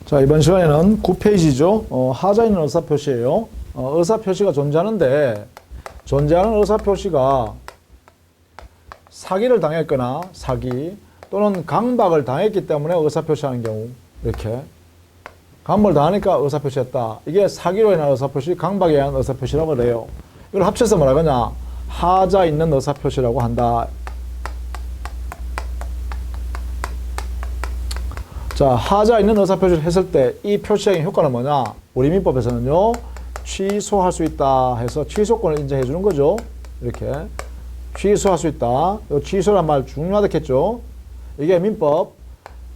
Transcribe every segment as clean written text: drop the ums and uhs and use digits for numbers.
자, 이번 시간에는 9페이지죠. 하자 있는 의사표시예요. 의사표시가 존재하는데 존재하는 의사표시가 사기를 당했거나 사기 또는 강박을 당했기 때문에 의사표시하는 경우 이렇게 강박을 당하니까 의사표시했다. 이게 사기로 인한 의사표시, 강박에 의한 의사표시라고 그래요. 이걸 합쳐서 뭐라 그러냐? 하자 있는 의사표시라고 한다. 자, 하자 있는 의사표시를 했을 때 이 표시의 효과는 뭐냐? 우리 민법에서는요, 취소할 수 있다 해서 취소권을 인정해 주는 거죠. 이렇게. 취소할 수 있다. 이 취소란 말 중요하다 했죠. 이게 민법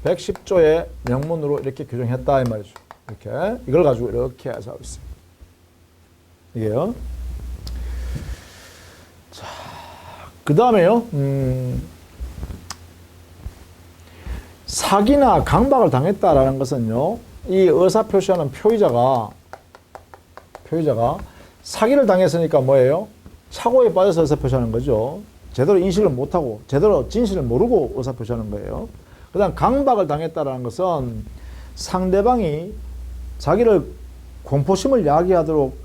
110조의 명문으로 이렇게 규정했다 이 말이죠. 이렇게. 이걸 가지고 이렇게 해서 하고 있습니다. 이게요. 자, 그 다음에요. 사기나 강박을 당했다라는 것은요, 이 의사표시하는 표의자가 사기를 당했으니까 뭐예요? 착오에 빠져서 의사표시하는 거죠. 제대로 인식을 못하고 제대로 진실을 모르고 의사표시하는 거예요. 그 다음 강박을 당했다라는 것은 상대방이 자기를 공포심을 야기하도록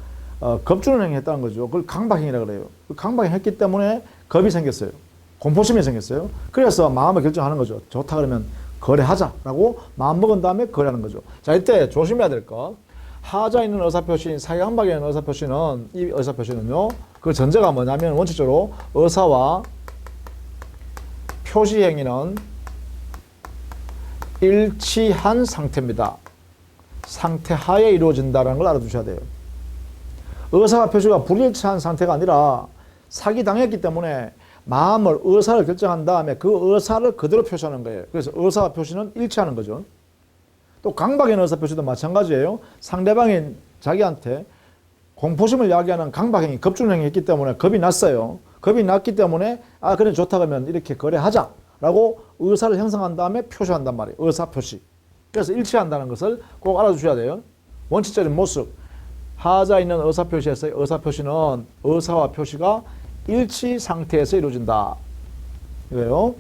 겁주는 행위를 했다는 거죠. 그걸 강박행위라고 그래요. 강박행위 했기 때문에 겁이 생겼어요. 공포심이 생겼어요. 그래서 마음을 결정하는 거죠. 좋다 그러면 거래하자라고 마음먹은 다음에 거래하는 거죠. 자, 이때 조심해야 될 것. 하자 있는 의사표시, 사기 강박에 있는 의사표시는, 이 의사표시는요, 그 전제가 뭐냐면 원칙적으로 의사와 표시행위는 일치한 상태입니다. 상태 하에 이루어진다는 걸 알아두셔야 돼요. 의사와 표시가 불일치한 상태가 아니라 사기 당했기 때문에 마음을, 의사를 결정한 다음에 그 의사를 그대로 표시하는 거예요. 그래서 의사와 표시는 일치하는 거죠. 또 강박에 있는 의사 표시도 마찬가지예요. 상대방이 자기한테 공포심을 야기하는 강박행위, 겁주행위 했기 때문에 겁이 났어요. 겁이 났기 때문에 그래 좋다 그러면 이렇게 거래하자라고 의사를 형성한 다음에 표시한단 말이에요. 의사 표시. 그래서 일치한다는 것을 꼭 알아두셔야 돼요. 원칙적인 모습. 하자 있는 의사 표시에서 의사 표시는 의사와 표시가 일치 상태에서 이루어진다. 이거요.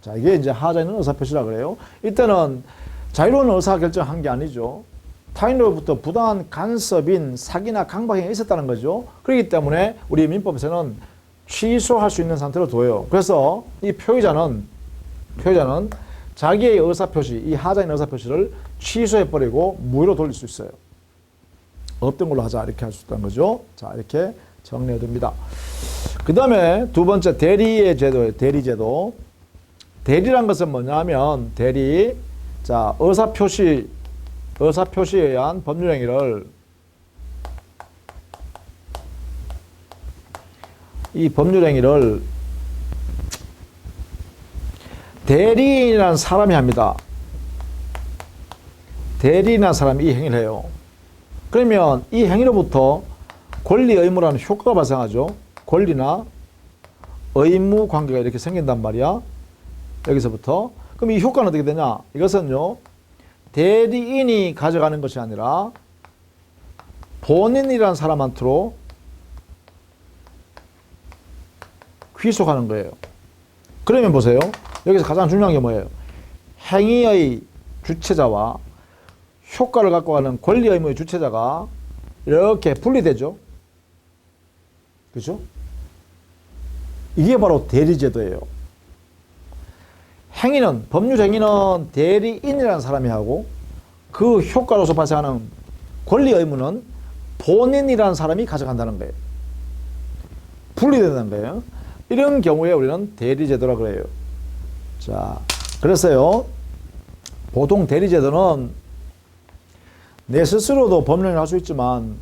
자, 이게 이제 하자 있는 의사표시라 그래요. 이때는 자유로운 의사결정한 게 아니죠. 타인으로부터 부당한 간섭인 사기나 강박행위가 있었다는 거죠. 그렇기 때문에 우리 민법에서는 취소할 수 있는 상태로 둬요. 그래서 이 표의자는 자기의 의사표시, 이 하자 있는 의사표시를 취소해버리고 무효로 돌릴 수 있어요. 없던 걸로 하자 이렇게 할 수 있다는 거죠. 자, 이렇게 정리해둡니다. 그 다음에 두 번째 대리의 제도예요. 대리제도. 대리란 것은 뭐냐면 자, 의사표시에 의한 법률행위를 대리인이라는 사람이 합니다. 대리인이라는 사람이 이 행위를 해요. 그러면 이 행위로부터 권리 의무라는 효과가 발생하죠. 권리나 의무 관계가 이렇게 생긴단 말이야. 여기서부터. 그럼 이 효과는 어떻게 되냐? 이것은요, 대리인이 가져가는 것이 아니라 본인이라는 사람한테로 귀속하는 거예요. 그러면 보세요. 여기서 가장 중요한 게 뭐예요? 행위의 주체자와 효과를 갖고 가는 권리 의무의 주체자가 이렇게 분리되죠. 그죠? 이게 바로 대리제도예요. 법률 행위는 대리인이라는 사람이 하고 그 효과로서 발생하는 권리 의무는 본인이라는 사람이 가져간다는 거예요. 분리된다는 거예요. 이런 경우에 우리는 대리제도라고 그래요. 자, 그래서요, 보통 대리제도는 내 스스로도 법령을 할 수 있지만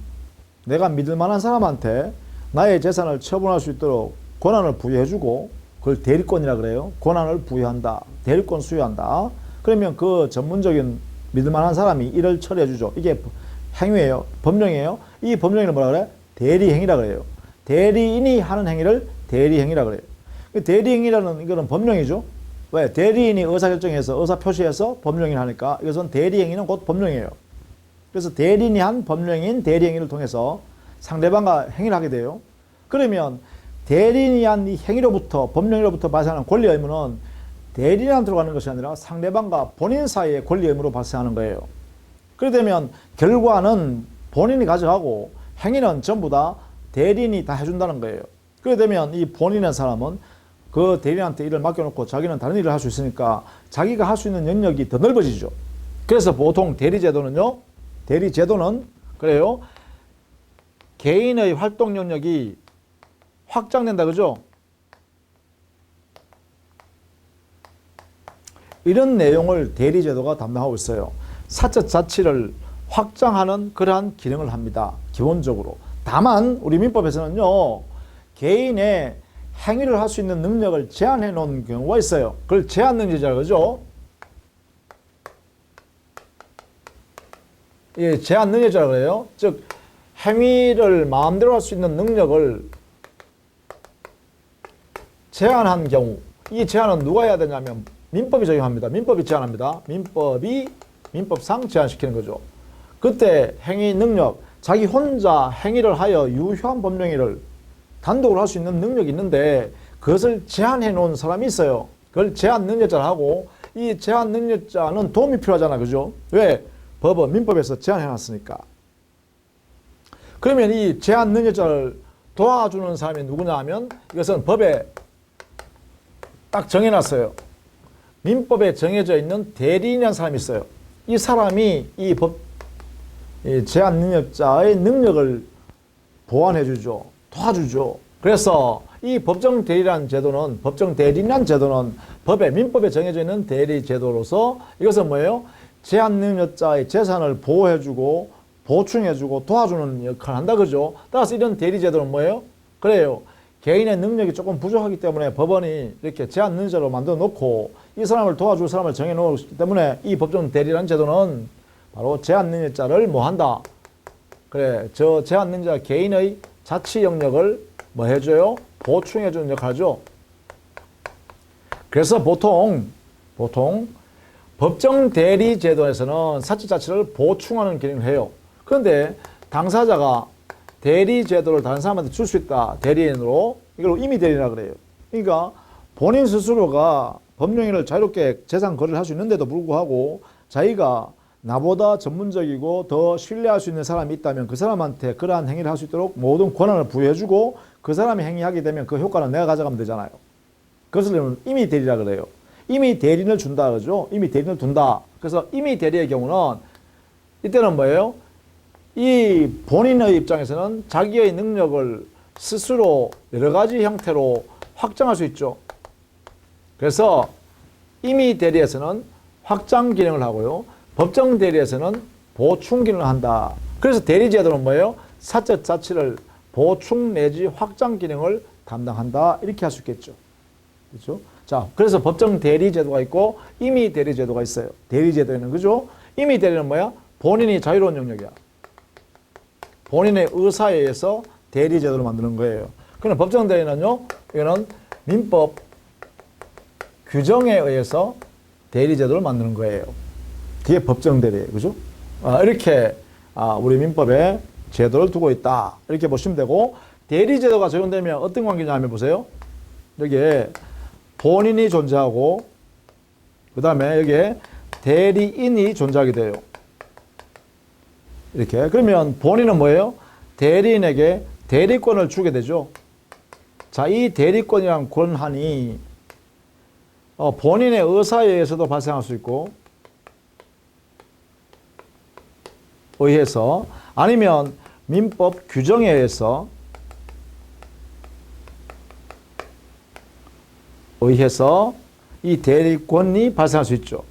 내가 믿을 만한 사람한테 나의 재산을 처분할 수 있도록 권한을 부여해주고 그걸 대리권이라 그래요. 권한을 부여한다. 대리권 수여한다. 그러면 그 전문적인 믿을 만한 사람이 이를 처리해주죠. 이게 행위예요. 법령이에요. 이 법령을 뭐라 그래? 대리행위라 그래요. 대리인이 하는 행위를 대리행위라 그래요. 대리행위라는 이거는 법령이죠. 왜? 대리인이 의사결정해서 의사표시해서 법령을 하니까 이것은 대리행위는 곧 법령이에요. 그래서 대리인이 한 법령인 대리행위를 통해서 상대방과 행위를 하게 돼요. 그러면 대리인이 한 이 행위로부터, 법령으로부터 발생하는 권리 의무는 대리인한테 가는 것이 아니라 상대방과 본인 사이의 권리 의무로 발생하는 거예요. 그렇게 되면 결과는 본인이 가져가고 행위는 전부 다 대리인이 다 해준다는 거예요. 그렇게 되면 이 본인의 사람은 그 대리인한테 일을 맡겨놓고 자기는 다른 일을 할 수 있으니까 자기가 할 수 있는 영역이 더 넓어지죠. 그래서 보통 대리제도는요, 대리제도는 그래요, 개인의 활동 영역이 확장된다, 그죠? 이런 내용을 대리제도가 담당하고 있어요. 사적 자치를 확장하는 그러한 기능을 합니다. 기본적으로. 다만 우리 민법에서는요, 개인의 행위를 할 수 있는 능력을 제한해 놓은 경우가 있어요. 그걸 제한 능력이라고 그러죠. 예, 제한 능력이라고 그래요. 즉 행위를 마음대로 할 수 있는 능력을 제한한 경우, 이 제한은 누가 해야 되냐면 민법이 적용합니다. 민법이 제한합니다. 민법상 제한시키는 거죠. 그때 행위 능력, 자기 혼자 행위를 하여 유효한 법령위를 단독으로 할 수 있는 능력이 있는데 그것을 제한해 놓은 사람이 있어요. 그걸 제한 능력자를 하고, 이 제한 능력자는 도움이 필요하잖아, 그죠? 왜? 법은 민법에서 제한해 놨으니까. 그러면 이 제한 능력자를 도와주는 사람이 누구냐 하면 이것은 법에 딱 정해놨어요. 민법에 정해져 있는 대리인이라는 사람이 있어요. 이 사람이 이 제한 능력자의 능력을 보완해주죠. 도와주죠. 그래서 이 법정 대리라는 제도는, 법정 대리인이라는 제도는 법에, 민법에 정해져 있는 대리 제도로서 이것은 뭐예요? 제한 능력자의 재산을 보호해주고 보충해주고 도와주는 역할을 한다, 그죠? 따라서 이런 대리 제도는 뭐예요? 그래요. 개인의 능력이 조금 부족하기 때문에 법원이 이렇게 제한 능력자로 만들어 놓고 이 사람을 도와줄 사람을 정해 놓기 때문에 이 법정 대리라는 제도는 바로 제한 능력자를 뭐 한다? 그래, 저 제한 능력자 개인의 자치 영역을 뭐 해줘요? 보충해주는 역할이죠. 그래서 보통 법정 대리 제도에서는 사적 자치를 보충하는 기능을 해요. 그런데 당사자가 대리 제도를 다른 사람한테 줄 수 있다. 대리인으로. 이걸 임의 대리라고 그래요. 그러니까 본인 스스로가 법령위를 자유롭게 재산 거래를 할 수 있는데도 불구하고 자기가 나보다 전문적이고 더 신뢰할 수 있는 사람이 있다면 그 사람한테 그러한 행위를 할 수 있도록 모든 권한을 부여해주고 그 사람이 행위하게 되면 그 효과는 내가 가져가면 되잖아요. 그것을 임의 대리라고 그래요. 임의 대리인을 준다 그러죠. 임의 대리인을 둔다. 그래서 임의 대리의 경우는 이때는 뭐예요? 이 본인의 입장에서는 자기의 능력을 스스로 여러 가지 형태로 확장할 수 있죠. 그래서 임의 대리에서는 확장 기능을 하고요. 법정 대리에서는 보충 기능을 한다. 그래서 대리 제도는 뭐예요? 사적 자치를 보충 내지 확장 기능을 담당한다. 이렇게 할 수 있겠죠. 그렇죠? 자, 그래서 법정 대리 제도가 있고 임의 대리 제도가 있어요. 대리 제도에는, 그죠? 임의 대리는 뭐야? 본인이 자유로운 영역이야. 본인의 의사에 의해서 대리 제도를 만드는 거예요. 그럼 법정 대리는요, 이거는 민법 규정에 의해서 대리 제도를 만드는 거예요. 그게 법정 대리예요. 그죠? 이렇게 우리 민법에 제도를 두고 있다. 이렇게 보시면 되고, 대리 제도가 적용되면 어떤 관계냐 하면 보세요. 여기에 본인이 존재하고 그 다음에 여기에 대리인이 존재하게 돼요. 이렇게. 그러면 본인은 뭐예요? 대리인에게 대리권을 주게 되죠. 자, 이 대리권이란 권한이 본인의 의사에 의해서도 발생할 수 있고, 의해서, 아니면 민법 규정에 의해서 이 대리권이 발생할 수 있죠.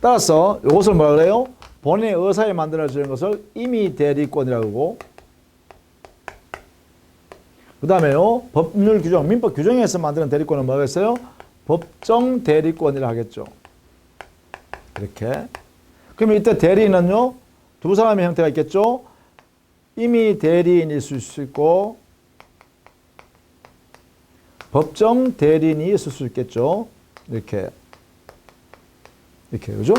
따라서 이것을 뭐라 그래요? 본인의 의사에 만들어지는 것을 임의 대리권이라고 하고, 그 다음에요, 법률 규정, 민법 규정에서 만드는 대리권은 뭐라고 했어요? 법정 대리권이라고 하겠죠. 이렇게. 그러면 이때 대리인은요, 두 사람의 형태가 있겠죠. 임의 대리인이 있을 수 있고 법정 대리인이 있을 수 있겠죠. 이렇게 그죠?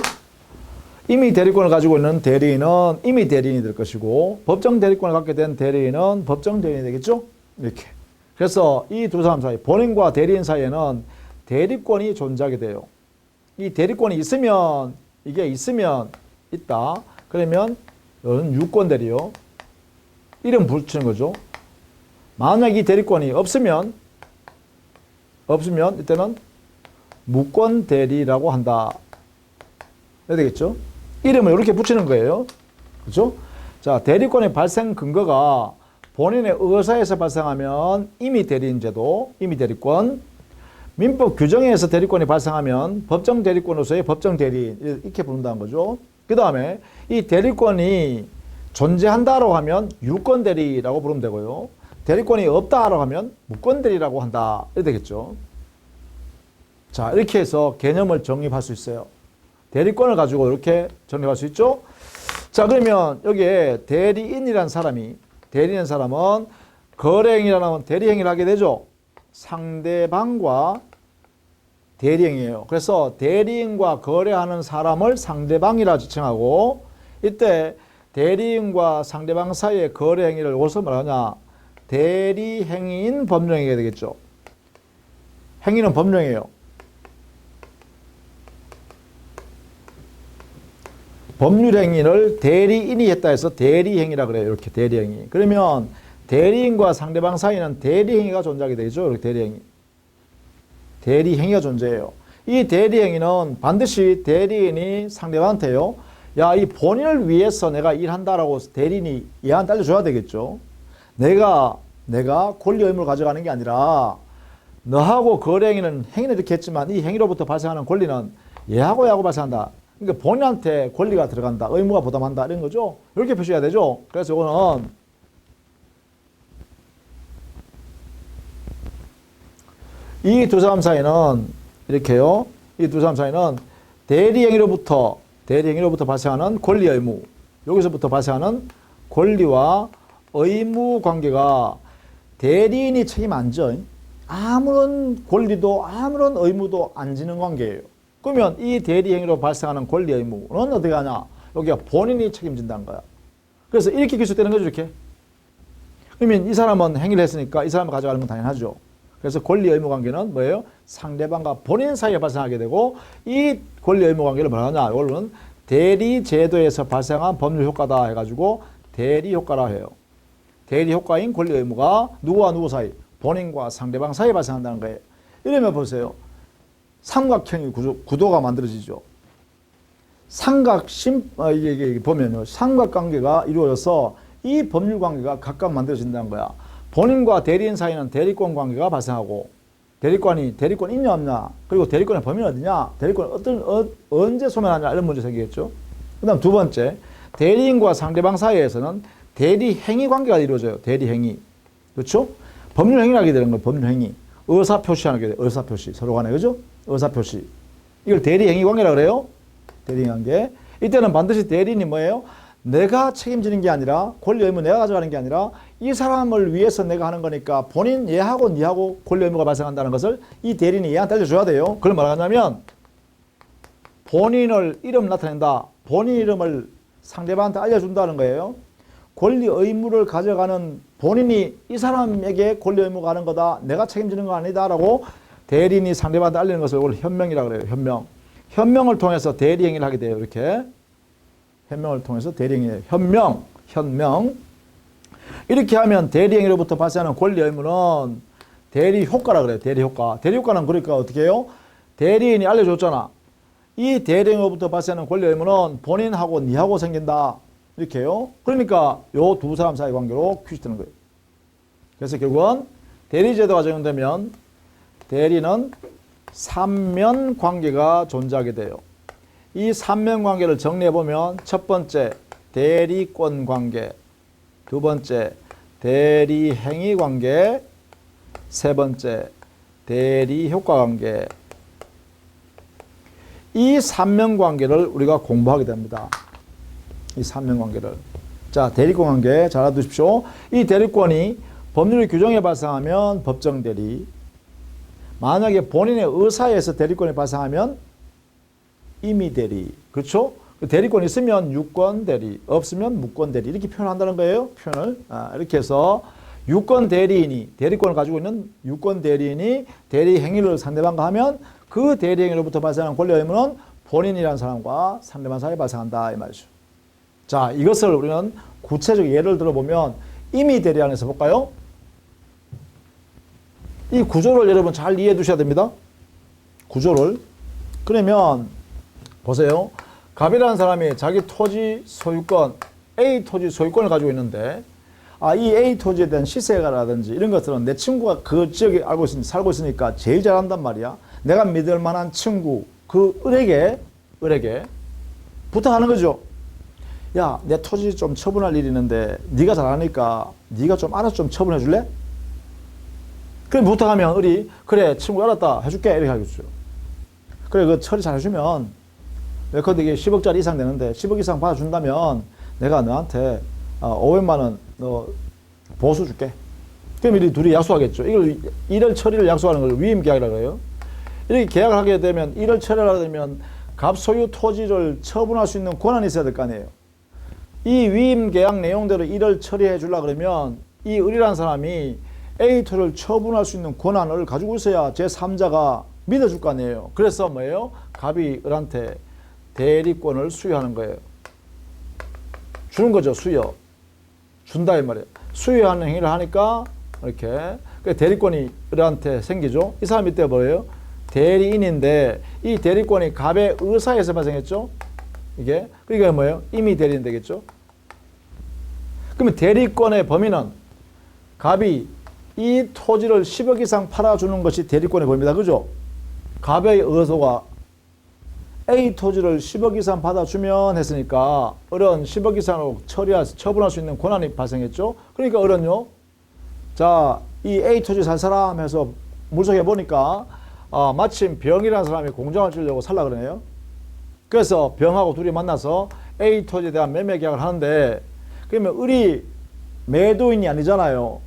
임의 대리권을 가지고 있는 대리인은 임의 대리인이 될 것이고, 법정 대리권을 갖게 된 대리인은 법정 대리인이 되겠죠. 이렇게. 그래서 이 두 사람 사이, 본인과 대리인 사이에는 대리권이 존재하게 돼요. 이 대리권이 있으면, 이게 있으면 있다. 그러면 이건 유권 대리요. 이름 붙이는 거죠. 만약 이 대리권이 없으면 이때는 무권 대리라고 한다. 해야 되겠죠? 이름을 이렇게 붙이는 거예요. 그렇죠? 자, 대리권의 발생 근거가 본인의 의사에서 발생하면 임의 대리인제도, 임의 대리권. 민법 규정에서 대리권이 발생하면 법정 대리권으로서의 법정 대리인 이렇게 부른다는 거죠. 그 다음에 이 대리권이 존재한다라고 하면 유권 대리라고 부르면 되고요. 대리권이 없다라고 하면 무권 대리라고 한다. 이렇게 되겠죠. 자, 이렇게 해서 개념을 정립할 수 있어요. 대리권을 가지고 이렇게 정립할 수 있죠. 자, 그러면 여기에 대리인이라는 사람은 거래행위라는 대리행위를 하게 되죠. 상대방과 대리행위예요. 그래서 대리인과 거래하는 사람을 상대방이라 지칭하고, 이때 대리인과 상대방 사이의 거래행위를 여기서 말하냐, 대리행위인 법령행위가 되겠죠. 행위는 법령이에요. 법률행위를 대리인이 했다 해서 대리행위라 그래요. 이렇게 대리행위. 그러면 대리인과 상대방 사이는 대리행위가 존재하게 되죠. 이렇게 대리행위. 대리행위가 존재해요. 이 대리행위는 반드시 대리인이 상대방한테요. 야, 이 본인을 위해서 내가 일한다라고 대리인이 얘한테 알려줘야 되겠죠. 내가 권리 의무를 가져가는 게 아니라 너하고 거래행위는 행위는 이렇게 했지만 이 행위로부터 발생하는 권리는 얘하고 발생한다. 그러니까 본인한테 권리가 들어간다. 의무가 부담한다. 이런 거죠. 이렇게 표시해야 되죠. 그래서 이거는 이 두 사람 사이는 이렇게요. 이 두 사람 사이는 대리행위로부터 발생하는 권리 의무, 여기서부터 발생하는 권리와 의무 관계가 대리인이 책임 안 져. 아무런 권리도 아무런 의무도 안 지는 관계예요. 그러면 이 대리행위로 발생하는 권리 의무는 어떻게 하냐? 여기가 본인이 책임진다는 거야. 그래서 이렇게 기술되는 거죠, 이렇게. 그러면 이 사람은 행위를 했으니까 이 사람을 가져가는 건 당연하죠. 그래서 권리 의무 관계는 뭐예요? 상대방과 본인 사이에 발생하게 되고, 이 권리 의무 관계를 뭐라 하냐? 이걸로는 대리 제도에서 발생한 법률 효과다 해가지고 대리 효과라 해요. 대리 효과인 권리 의무가 누구와 누구 사이? 본인과 상대방 사이에 발생한다는 거예요. 이러면 보세요. 삼각형의 구도가 만들어지죠. 이게 보면요. 삼각관계가 이루어져서 이 법률 관계가 각각 만들어진다는 거야. 본인과 대리인 사이는 대리권 관계가 발생하고, 대리권 있냐 없냐, 그리고 대리권의 범위는 어디냐, 대리권 언제 소멸하냐, 이런 문제 생기겠죠. 그 다음 두 번째, 대리인과 상대방 사이에서는 대리행위 관계가 이루어져요. 대리행위. 그렇죠? 법률행위를 하게 되는 거예요. 법률행위. 의사표시하는 게 돼요. 의사표시. 서로 간에. 그죠? 의사표시. 이걸 대리행위 관계라고 그래요. 대리행위 관계. 이때는 반드시 대리인이 뭐예요? 내가 책임지는 게 아니라, 권리 의무 내가 가져가는 게 아니라 이 사람을 위해서 내가 하는 거니까 본인 얘하고 니하고 권리 의무가 발생한다는 것을 이 대리인이 얘한테 알려줘야 돼요. 그걸 말하냐면 본인을 이름 나타낸다. 본인 이름을 상대방한테 알려준다는 거예요. 권리 의무를 가져가는 본인이 이 사람에게 권리 의무가 가는 거다. 내가 책임지는 거 아니다라고 대리인이 상대방한테 알리는 것을 이걸 현명이라고 그래요. 현명. 현명을 통해서 대리행위를 하게 돼요. 이렇게. 현명을 통해서 대리행위. 현명. 이렇게 하면 대리행위로부터 발생하는 권리 의무는 대리 효과라 그래요. 대리 효과. 대리 효과는 그러니까 어떻게 해요? 대리인이 알려줬잖아. 이 대리행위로부터 발생하는 권리 의무는 본인하고 니하고 생긴다. 이렇게 해요. 그러니까 요 두 사람 사이 관계로 규칙되는 거예요. 그래서 결국은 대리제도가 적용되면 대리는 삼면 관계가 존재하게 돼요. 이 삼면 관계를 정리해보면 첫 번째 대리권 관계, 두 번째 대리행위 관계, 세 번째 대리효과 관계. 이 삼면 관계를 우리가 공부하게 됩니다. 이 삼면 관계를. 자, 대리권 관계 잘 알아두십시오. 이 대리권이 법률 규정에 발생하면 법정 대리. 만약에 본인의 의사에서 대리권이 발생하면 임의 대리. 그렇죠? 대리권이 있으면 유권 대리, 없으면 무권 대리. 이렇게 표현한다는 거예요. 표현을. 이렇게 해서 유권 대리인이, 대리권을 가지고 있는 유권 대리인이 대리 행위를 상대방과 하면 그 대리 행위로부터 발생하는 권리 의무는 본인이라는 사람과 상대방 사이에 발생한다. 이 말이죠. 자, 이것을 우리는 구체적 예를 들어보면 임의 대리 안에서 볼까요? 이 구조를 여러분 잘 이해해 두셔야 됩니다. 구조를. 그러면 보세요. 갑이라는 사람이 자기 토지 소유권, A 토지 소유권을 가지고 있는데 이 A 토지에 대한 시세가라든지 이런 것들은 내 친구가 그 지역에 살고 있으니까 제일 잘한단 말이야. 내가 믿을 만한 친구, 그 을에게 부탁하는 거죠. 야, 내 토지 좀 처분할 일이 있는데 네가 잘하니까 네가 좀 알아서 좀 처분해 줄래? 그럼 부탁하면 을이 그래 친구 알았다 해줄게 이렇게 하겠죠. 그래 그 처리 잘 해주면 예컨대 이게 10억짜리 이상 되는데 10억 이상 받아준다면 내가 너한테 500만 원 너 보수 줄게. 그럼 이 둘이 약속하겠죠. 이걸 일월 처리를 약속하는 걸 위임 계약이라고 해요. 이렇게 계약을 하게 되면 일월 처리를 하게 되면 갑소유 토지를 처분할 수 있는 권한이 있어야 될 거 아니에요. 이 위임 계약 내용대로 일월 처리해 주려고 그러면 이 을이라는 사람이 A 토지를 처분할 수 있는 권한을 가지고 있어야 제3자가 믿어줄 거 아니에요. 그래서 뭐예요? 갑이 을한테 대리권을 수여하는 거예요. 주는 거죠. 수여. 준다 이 말이에요. 수여하는 행위를 하니까 이렇게 대리권이 을한테 생기죠. 이 사람이 때 뭐예요? 대리인인데 이 대리권이 갑의 의사에서 발생했죠. 이게 그러니까 뭐예요? 임의 대리인 되겠죠. 그러면 대리권의 범위는 갑이 이 토지를 10억 이상 팔아주는 것이 대리권의 범위다. 그죠? 갑의 의소가 A 토지를 10억 이상 받아주면 했으니까 을은 10억 이상으로 처분할 수 있는 권한이 발생했죠. 그러니까 을은요. 자, 이 A 토지 살 사람 해서 물속에 보니까 마침 병이라는 사람이 공장을 지으려고 살라 그러네요. 그래서 병하고 둘이 만나서 A 토지에 대한 매매 계약을 하는데 그러면 을이 매도인이 아니잖아요.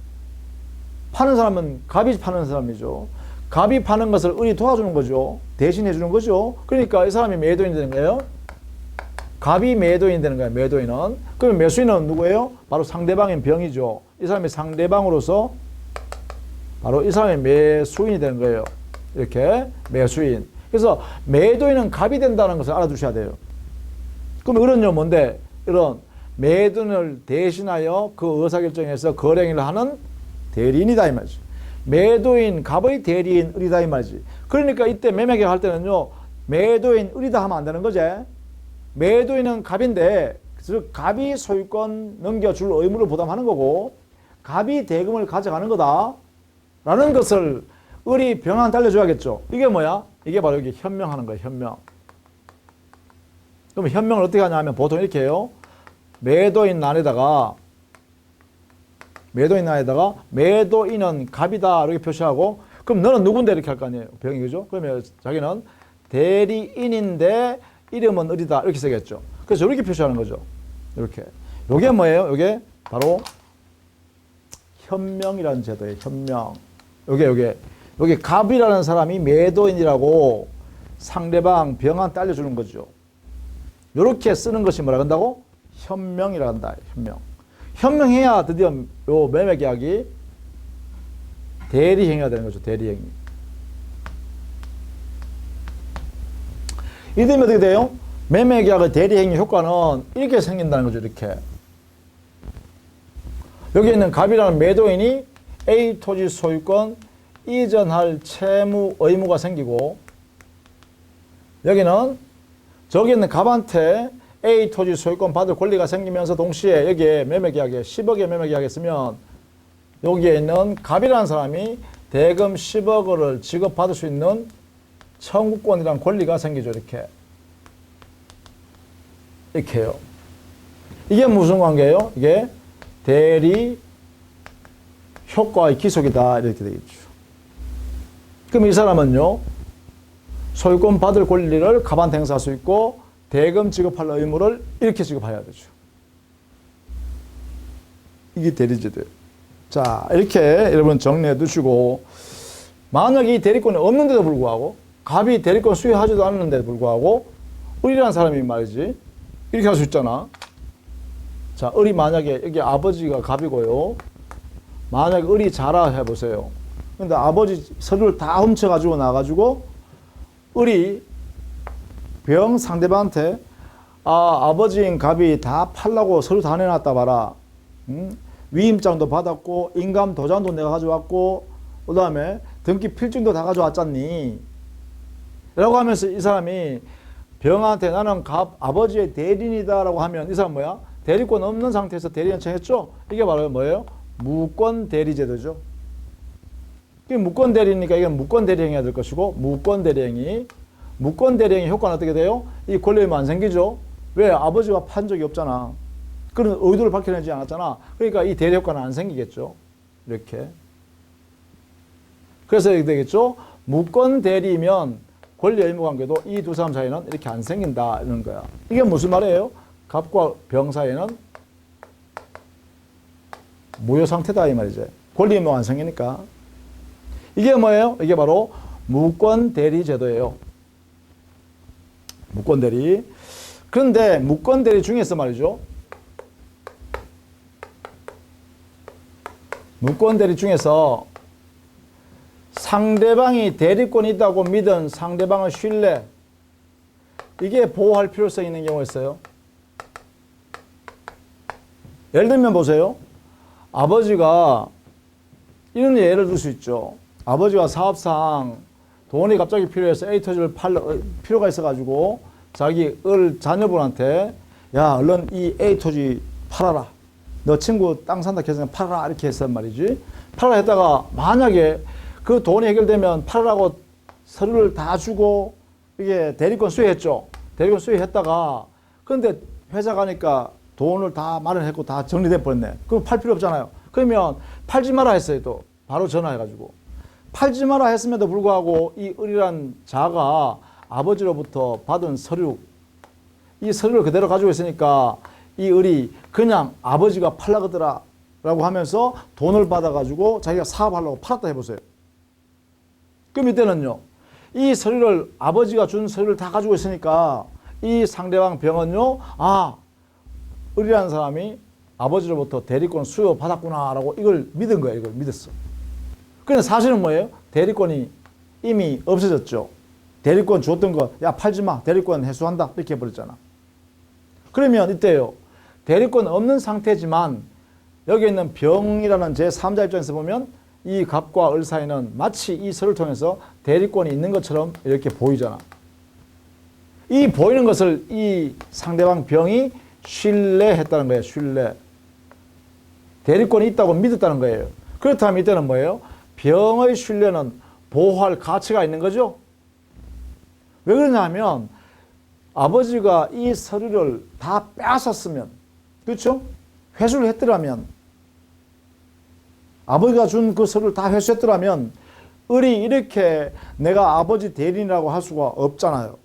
파는 사람은 갑이 파는 사람이죠. 갑이 파는 것을 을이 도와주는 거죠. 대신해 주는 거죠. 그러니까 이 사람이 매도인이 되는 거예요. 갑이 매도인이 되는 거예요. 매도인은. 그러면 매수인은 누구예요? 바로 상대방인 병이죠. 이 사람이 상대방으로서 바로 이 사람이 매수인이 되는 거예요. 이렇게 매수인. 그래서 매도인은 갑이 된다는 것을 알아두셔야 돼요. 그럼 을은요 뭔데? 이런 매도인을 대신하여 그 의사결정에서 거래행위를 하는 대리인이다 이 말이죠. 매도인 갑의 대리인 을이다 이 말이지. 그러니까 이때 매매계약 할 때는요 매도인 을이다 하면 안 되는 거지. 매도인은 갑인데 즉 갑이 소유권 넘겨줄 의무를 부담하는 거고 갑이 대금을 가져가는 거다 라는 것을 을이 병한테 알려줘야겠죠. 이게 뭐야? 이게 바로 여기 현명하는 거예요. 현명. 그럼 현명을 어떻게 하냐 하면 보통 이렇게 해요. 매도인 안에다가 매도인은 갑이다 이렇게 표시하고 그럼 너는 누군데 이렇게 할 거 아니에요. 병이 그죠? 그러면 자기는 대리인인데 이름은 을이다 이렇게 쓰겠죠. 그래서 이렇게 표시하는 거죠. 이렇게. 요게 뭐예요? 요게 바로 현명이라는 제도예요. 현명. 요게 갑이라는 사람이 매도인이라고 상대방 병한테 알려주는 거죠. 요렇게 쓰는 것이 뭐라 한다고? 현명이라 한다. 현명. 현명해야 드디어 요 매매계약이 대리행위가 되는 거죠. 대리행위. 이되면 어떻게 돼요? 매매계약의 대리행위 효과는 이렇게 생긴다는 거죠. 이렇게. 여기 있는 갑이라는 매도인이 A 토지 소유권 이전할 채무 의무가 생기고 여기는 저기 있는 갑한테 A 토지 소유권 받을 권리가 생기면서 동시에 여기에 매매계약에 10억의 매매계약에 쓰면 여기에 있는 갑이라는 사람이 대금 10억을 지급받을 수 있는 청구권이라는 권리가 생기죠. 이렇게요. 이게 무슨 관계예요? 이게 대리 효과의 기속이다 이렇게 되겠죠. 그럼 이 사람은요 소유권 받을 권리를 갑한테 행사할 수 있고 대금 지급할 의무를 이렇게 지급해야 되죠. 이게 대리제도예요. 자, 이렇게 여러분 정리해 두시고 만약 이 대리권이 없는데도 불구하고 갑이 대리권 수여하지도 않는데도 불구하고 을이라는 사람이 말이지 이렇게 할 수 있잖아. 자, 을이 만약에 여기 아버지가 갑이고요. 만약에 을이 자라 해보세요. 근데 아버지 서류를 다 훔쳐가지고 나가지고 을이 병 상대방한테 아버지인 갑이 다 팔라고 서류 다 내놨다 봐라. 위임장도 받았고 인감 도장도 내가 가져왔고 그 다음에 등기 필증도 다 가져왔잖니 라고 하면서 이 사람이 병한테 나는 아버지의 대리인이다 라고 하면 이 사람 뭐야? 대리권 없는 상태에서 대리인 청했죠? 이게 바로 뭐예요? 무권 대리제도죠. 이게 무권 대리니까 이건 무권 대리행위 해야 될 것이고 무권 대리행위 효과는 어떻게 돼요? 이 권리의무 안 생기죠? 왜? 아버지가 판 적이 없잖아. 그런 의도를 밝혀내지 않았잖아. 그러니까 이 대리 효과는 안 생기겠죠. 이렇게. 그래서 이렇게 되겠죠. 무권 대리면 권리 의무 관계도 이 두 사람 사이는 이렇게 안 생긴다 이런 거야. 이게 무슨 말이에요? 갑과 병 사이는 무효 상태다 이 말이죠. 권리 의무가 안 생기니까. 이게 뭐예요? 이게 바로 무권 대리 제도예요. 무권 대리. 그런데 무권 대리 중에서 말이죠. 무권 대리 중에서 상대방이 대리권이 있다고 믿은 상대방의 신뢰, 이게 보호할 필요성이 있는 경우가 있어요. 예를 들면 보세요. 아버지가 이런 예를 들 수 있죠. 아버지가 사업상 돈이 갑자기 필요해서 A토지를 팔 필요가 있어가지고 자기 자녀분한테 야 얼른 이 A토지 팔아라. 너 친구 땅 산다 해서 팔아라 이렇게 했단 말이지. 팔아라 했다가 만약에 그 돈이 해결되면 팔으라고 서류를 다 주고 이게 대리권 수여했죠. 대리권 수여했다가 그런데 회사 가니까 돈을 다 마련했고 다 정리돼 버렸네. 그럼 팔 필요 없잖아요. 그러면 팔지 마라 했어요. 또 바로 전화해가지고 팔지 마라 했음에도 불구하고 이 을이란 자가 아버지로부터 받은 서류, 이 서류를 그대로 가지고 있으니까 이 을이 그냥 아버지가 팔라거더라 라고 하면서 돈을 받아가지고 자기가 사업하려고 팔았다 해보세요. 그럼 이때는요, 이 서류를 아버지가 준 서류를 다 가지고 있으니까 이 상대방 병은요, 을이라는 사람이 아버지로부터 대리권 수여 받았구나 라고 이걸 믿은 거예요. 이걸 믿었어. 그런데 사실은 뭐예요? 대리권이 이미 없어졌죠. 대리권 줬던 거, 야 팔지 마, 대리권 해소한다 이렇게 해버렸잖아. 그러면 이때요, 대리권 없는 상태지만 여기 있는 병이라는 제3자 입장에서 보면 이 갑과 을 사이는 마치 이 서류를 통해서 대리권이 있는 것처럼 이렇게 보이잖아. 이 보이는 것을 이 상대방 병이 신뢰했다는 거예요. 신뢰. 대리권이 있다고 믿었다는 거예요. 그렇다면 이때는 뭐예요? 병의 신뢰는 보호할 가치가 있는 거죠. 왜 그러냐 하면 아버지가 이 서류를 다 빼앗았으면, 그렇죠? 회수를 했더라면, 아버지가 준 그 서류를 다 회수했더라면 을이 이렇게 내가 아버지 대리인이라고 할 수가 없잖아요.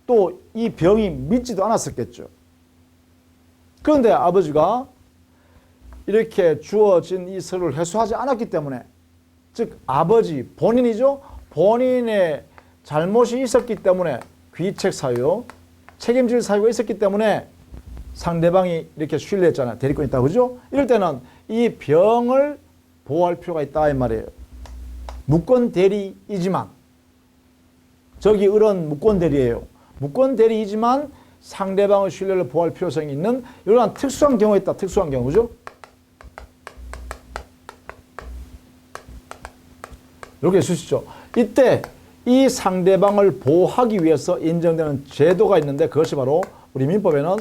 또 이 병이 믿지도 않았었겠죠. 그런데 아버지가 이렇게 주어진 이 서류를 회수하지 않았기 때문에, 즉 아버지 본인이죠. 본인의 잘못이 있었기 때문에 귀책 사유, 책임질 사유가 있었기 때문에 상대방이 이렇게 신뢰했잖아요. 대리권이 있다, 그죠? 이럴 때는 이 병을 보호할 필요가 있다 이 말이에요. 무권 대리이지만, 저기 을은 무권 대리예요. 무권 대리이지만 상대방의 신뢰를 보호할 필요성이 있는 이러한 특수한 경우가 있다. 특수한 경우, 그죠? 이렇게 쓰시죠. 이때 이 상대방을 보호하기 위해서 인정되는 제도가 있는데 그것이 바로 우리 민법에는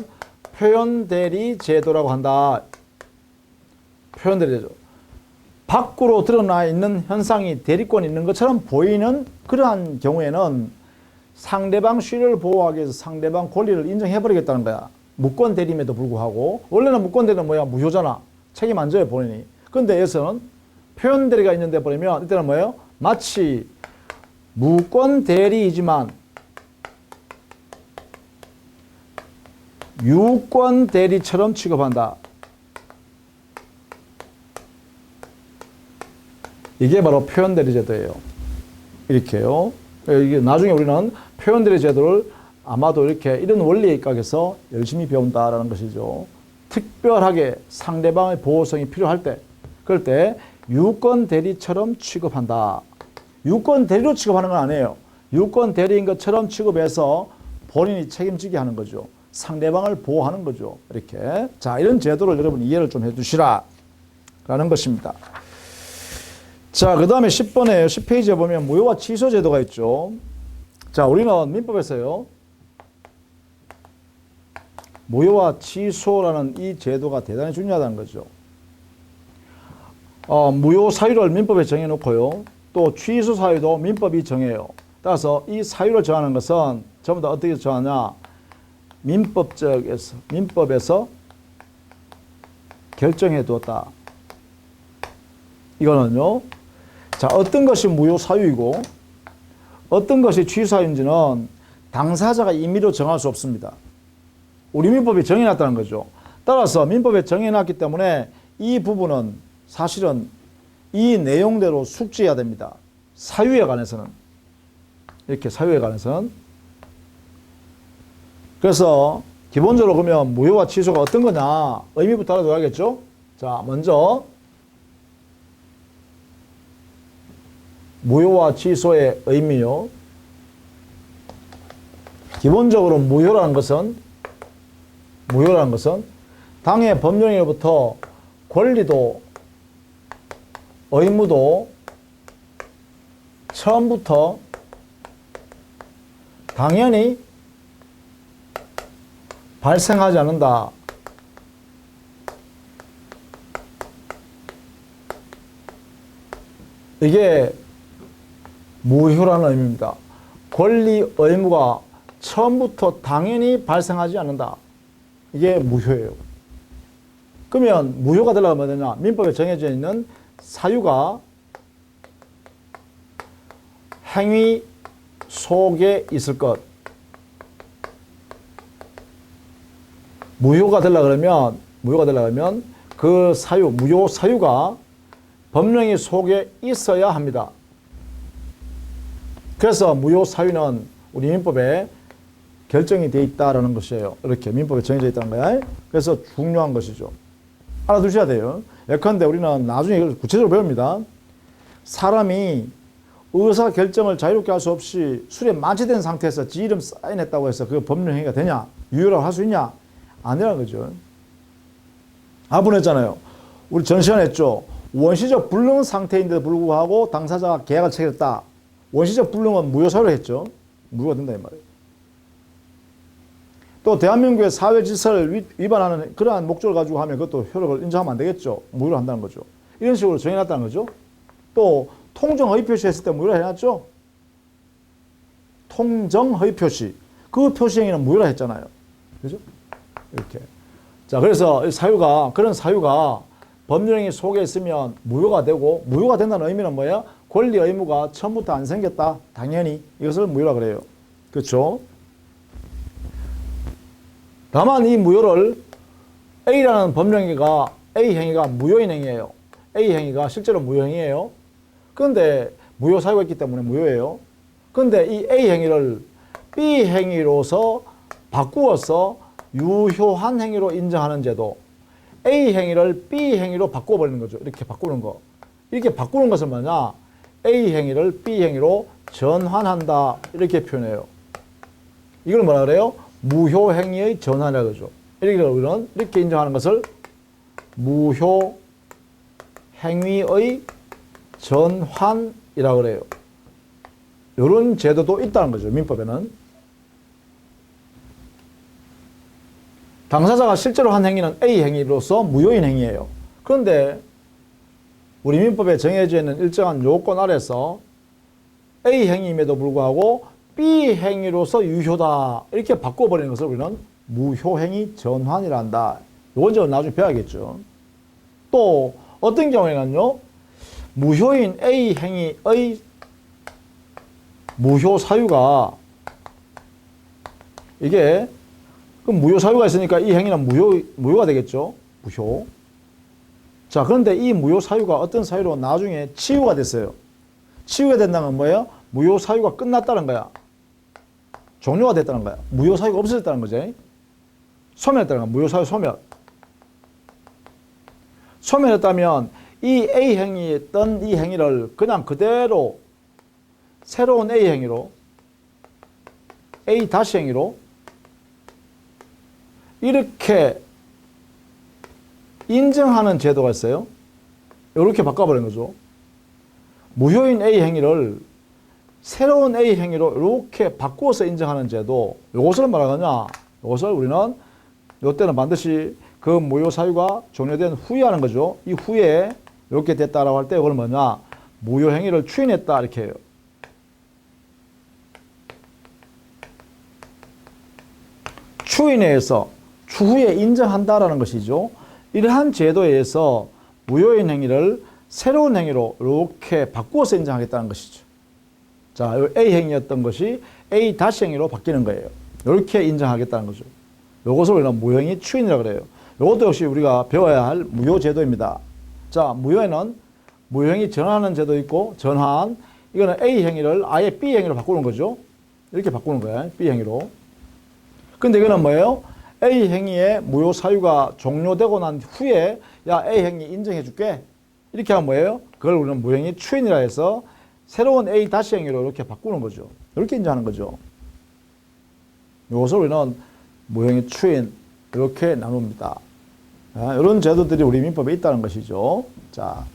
표현대리 제도라고 한다. 표현대리 제도. 밖으로 드러나 있는 현상이 대리권이 있는 것처럼 보이는 그러한 경우에는 상대방 신뢰를 보호하기 위해서 상대방 권리를 인정해버리겠다는 거야. 무권 대리임에도 불구하고. 원래는 무권 대리는 뭐야? 무효잖아. 책임 안 져요, 본인이. 그런데 여기서는 표현 대리가 있는데 버리면 이때는 뭐예요? 마치 무권 대리이지만 유권 대리처럼 취급한다. 이게 바로 표현대리 제도예요. 이렇게요. 이게 나중에 우리는 표현대리 제도를 아마도 이렇게 이런 원리에 입각해서 열심히 배운다라는 것이죠. 특별하게 상대방의 보호성이 필요할 때, 그럴 때 유권 대리처럼 취급한다. 유권 대리로 취급하는 건 아니에요. 유권 대리인 것처럼 취급해서 본인이 책임지게 하는 거죠. 상대방을 보호하는 거죠. 이렇게. 자, 이런 제도를 여러분 이해를 좀 해두시라 라는 것입니다. 자, 그 다음에 10번에 10페이지에 보면 무효와 취소 제도가 있죠. 자, 우리는 민법에서요, 무효와 취소라는 이 제도가 대단히 중요하다는 거죠. 무효 사유를 민법에 정해놓고요, 또 취소 사유도 민법이 정해요. 따라서 이 사유를 정하는 것은 전부 다 어떻게 정하냐? 민법에서 결정해 두었다. 이거는요, 자, 어떤 것이 무효 사유이고 어떤 것이 취소 사유인지는 당사자가 임의로 정할 수 없습니다. 우리 민법이 정해놨다는 거죠. 따라서 민법에 정해놨기 때문에 이 부분은 사실은 이 내용대로 숙지해야 됩니다. 사유에 관해서는. 이렇게 사유에 관해서는. 그래서 기본적으로 그러면 무효와 취소가 어떤 거냐, 의미부터 알아둬야겠죠. 자, 먼저 무효와 취소의 의미요. 기본적으로 무효라는 것은 당해 법령으로부터 권리도 의무도 처음부터 당연히 발생하지 않는다. 이게 무효라는 의미입니다. 권리, 의무가 처음부터 당연히 발생하지 않는다. 이게 무효예요. 그러면 무효가 되려면 뭐 되냐? 민법에 정해져 있는 사유가 행위 속에 있을 것. 무효가 되려면 그 사유, 무효 사유가 법령의 속에 있어야 합니다. 그래서 무효 사유는 우리 민법에 결정이 되어 있다라는 것이에요. 이렇게 민법에 정해져 있다는 거야. 그래서 중요한 것이죠. 알아두셔야 돼요. 예컨대 우리는 나중에 이걸 구체적으로 배웁니다. 사람이 의사 결정을 자유롭게 할 수 없이 술에 만취된 상태에서 지 이름 사인했다고 해서 그 법령 행위가 되냐? 유효라고 할 수 있냐? 아니라는 거죠. 아분했잖아요. 우리 전 시간에 했죠. 원시적 불능 상태인데도 불구하고 당사자가 계약을 체결했다. 원시적 불능은 무효사유로 했죠. 무효가 된다 이 말이에요. 또 대한민국의 사회 질서를 위반하는 그러한 목적을 가지고 하면 그것도 효력을 인정하면 안 되겠죠. 무효로 한다는 거죠. 이런 식으로 정해놨다는 거죠. 또 통정 허위 표시했을 때 무효로 해놨죠. 통정 허위 표시. 그 표시 행위는 무효로 했잖아요. 그죠? 이렇게. 자, 그래서 사유가, 그런 사유가 법령이 속에 있으면 무효가 되고, 무효가 된다는 의미는 뭐예요? 권리 의무가 처음부터 안 생겼다. 당연히. 이것을 무효라 그래요. 그렇죠? 다만 이 무효를 A라는 법령행위가 A 행위가 무효인 행위예요. A 행위가 실제로 무효행위예요. 그런데 무효 사유가 있기 때문에 무효예요. 그런데 이 A 행위를 B 행위로서 바꾸어서 유효한 행위로 인정하는 제도. A 행위를 B 행위로 바꿔버리는 거죠. 이렇게 바꾸는 거. 이렇게 바꾸는 것은 뭐냐? A 행위를 B 행위로 전환한다. 이렇게 표현해요. 이걸 뭐라 그래요? 무효 행위의 전환이라고 그러죠. 우리는 이렇게 인정하는 것을 무효 행위의 전환이라고 그래요. 이런 제도도 있다는 거죠. 민법에는. 당사자가 실제로 한 행위는 A 행위로서 무효인 행위예요. 그런데 우리 민법에 정해져 있는 일정한 요건 아래서 A 행위임에도 불구하고 B 행위로서 유효다. 이렇게 바꿔버리는 것을 우리는 무효행위 전환이라 한다. 이건 좀 나중에 배워야겠죠. 또 어떤 경우에는요, 무효인 A 행위의 무효 사유가, 이게 그럼 무효 사유가 있으니까 이 행위는 무효가 되겠죠. 무효. 자, 그런데 이 무효 사유가 어떤 사유로 나중에 치유가 됐어요. 치유가 된다는 건 뭐예요? 무효 사유가 끝났다는 거야. 종료가 됐다는 거야. 무효 사유가 없어졌다는 거지. 소멸했다는 거야. 무효 사유 소멸. 소멸했다면 이 A 행위했던 이 행위를 그냥 그대로 새로운 A 행위로, A 다시 행위로 이렇게 인정하는 제도가 있어요. 이렇게 바꿔버린 거죠. 무효인 A 행위를 새로운 A 행위로 이렇게 바꾸어서 인정하는 제도, 이것을 말하거냐, 이것을 우리는 이때는 반드시 그 무효 사유가 종료된 후에 하는 거죠. 이 후에 이렇게 됐다라고 할 때 이걸 뭐냐, 무효 행위를 추인했다 이렇게 해요. 추인에 의해서 추후에 인정한다라는 것이죠. 이러한 제도에 의해서 무효인 행위를 새로운 행위로 이렇게 바꾸어서 인정하겠다는 것이죠. 자, A 행위였던 것이 A 다시 행위로 바뀌는 거예요. 이렇게 인정하겠다는 거죠. 이것을 우리는 무효행위 추인이라고 그래요. 이것도 역시 우리가 배워야 할 무효 제도입니다. 자, 무효에는 무효행위 전환하는 제도 있고, 전환, 이거는 A 행위를 아예 B 행위로 바꾸는 거죠. 이렇게 바꾸는 거예요. B 행위로. 근데 이거는 뭐예요? A 행위의 무효 사유가 종료되고 난 후에 야, A 행위 인정해 줄게. 이렇게 하면 뭐예요? 그걸 우리는 무효행위 추인이라 해서 새로운 A 다시 행위로 이렇게 바꾸는 거죠. 이렇게 인정하는 거죠. 이것을 우리는 무효행위 추인 이렇게 나눕니다. 이런 제도들이 우리 민법에 있다는 것이죠. 자,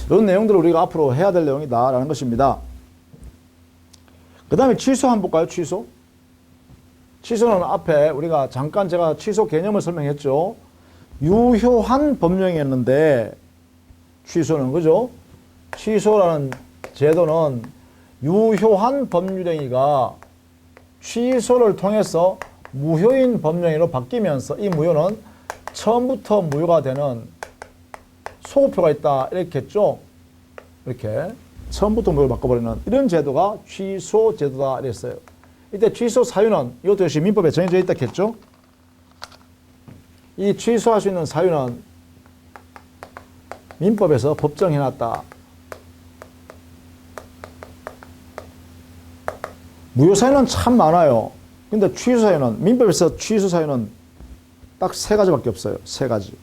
이런 내용들을 우리가 앞으로 해야 될 내용이다라는 것입니다. 그 다음에 취소 한번 볼까요? 취소. 취소는 앞에 우리가 잠깐 제가 취소 개념을 설명했죠. 유효한 법령이었는데 취소는 그죠? 취소라는 제도는 유효한 법률행위가 취소를 통해서 무효인 법령으로 바뀌면서 이 무효는 처음부터 무효가 되는 소급표가 있다 이렇게 했죠. 이렇게 처음부터 무효를 바꿔버리는 이런 제도가 취소 제도다 이랬어요. 이때 취소 사유는 이것도 역시 민법에 정해져 있다 했죠. 이 취소할 수 있는 사유는 민법에서 법정해놨다. 무효 사유는 참 많아요. 근데 취소 사유는, 민법에서 취소 사유는 딱 3가지밖에 없어요. 3가지.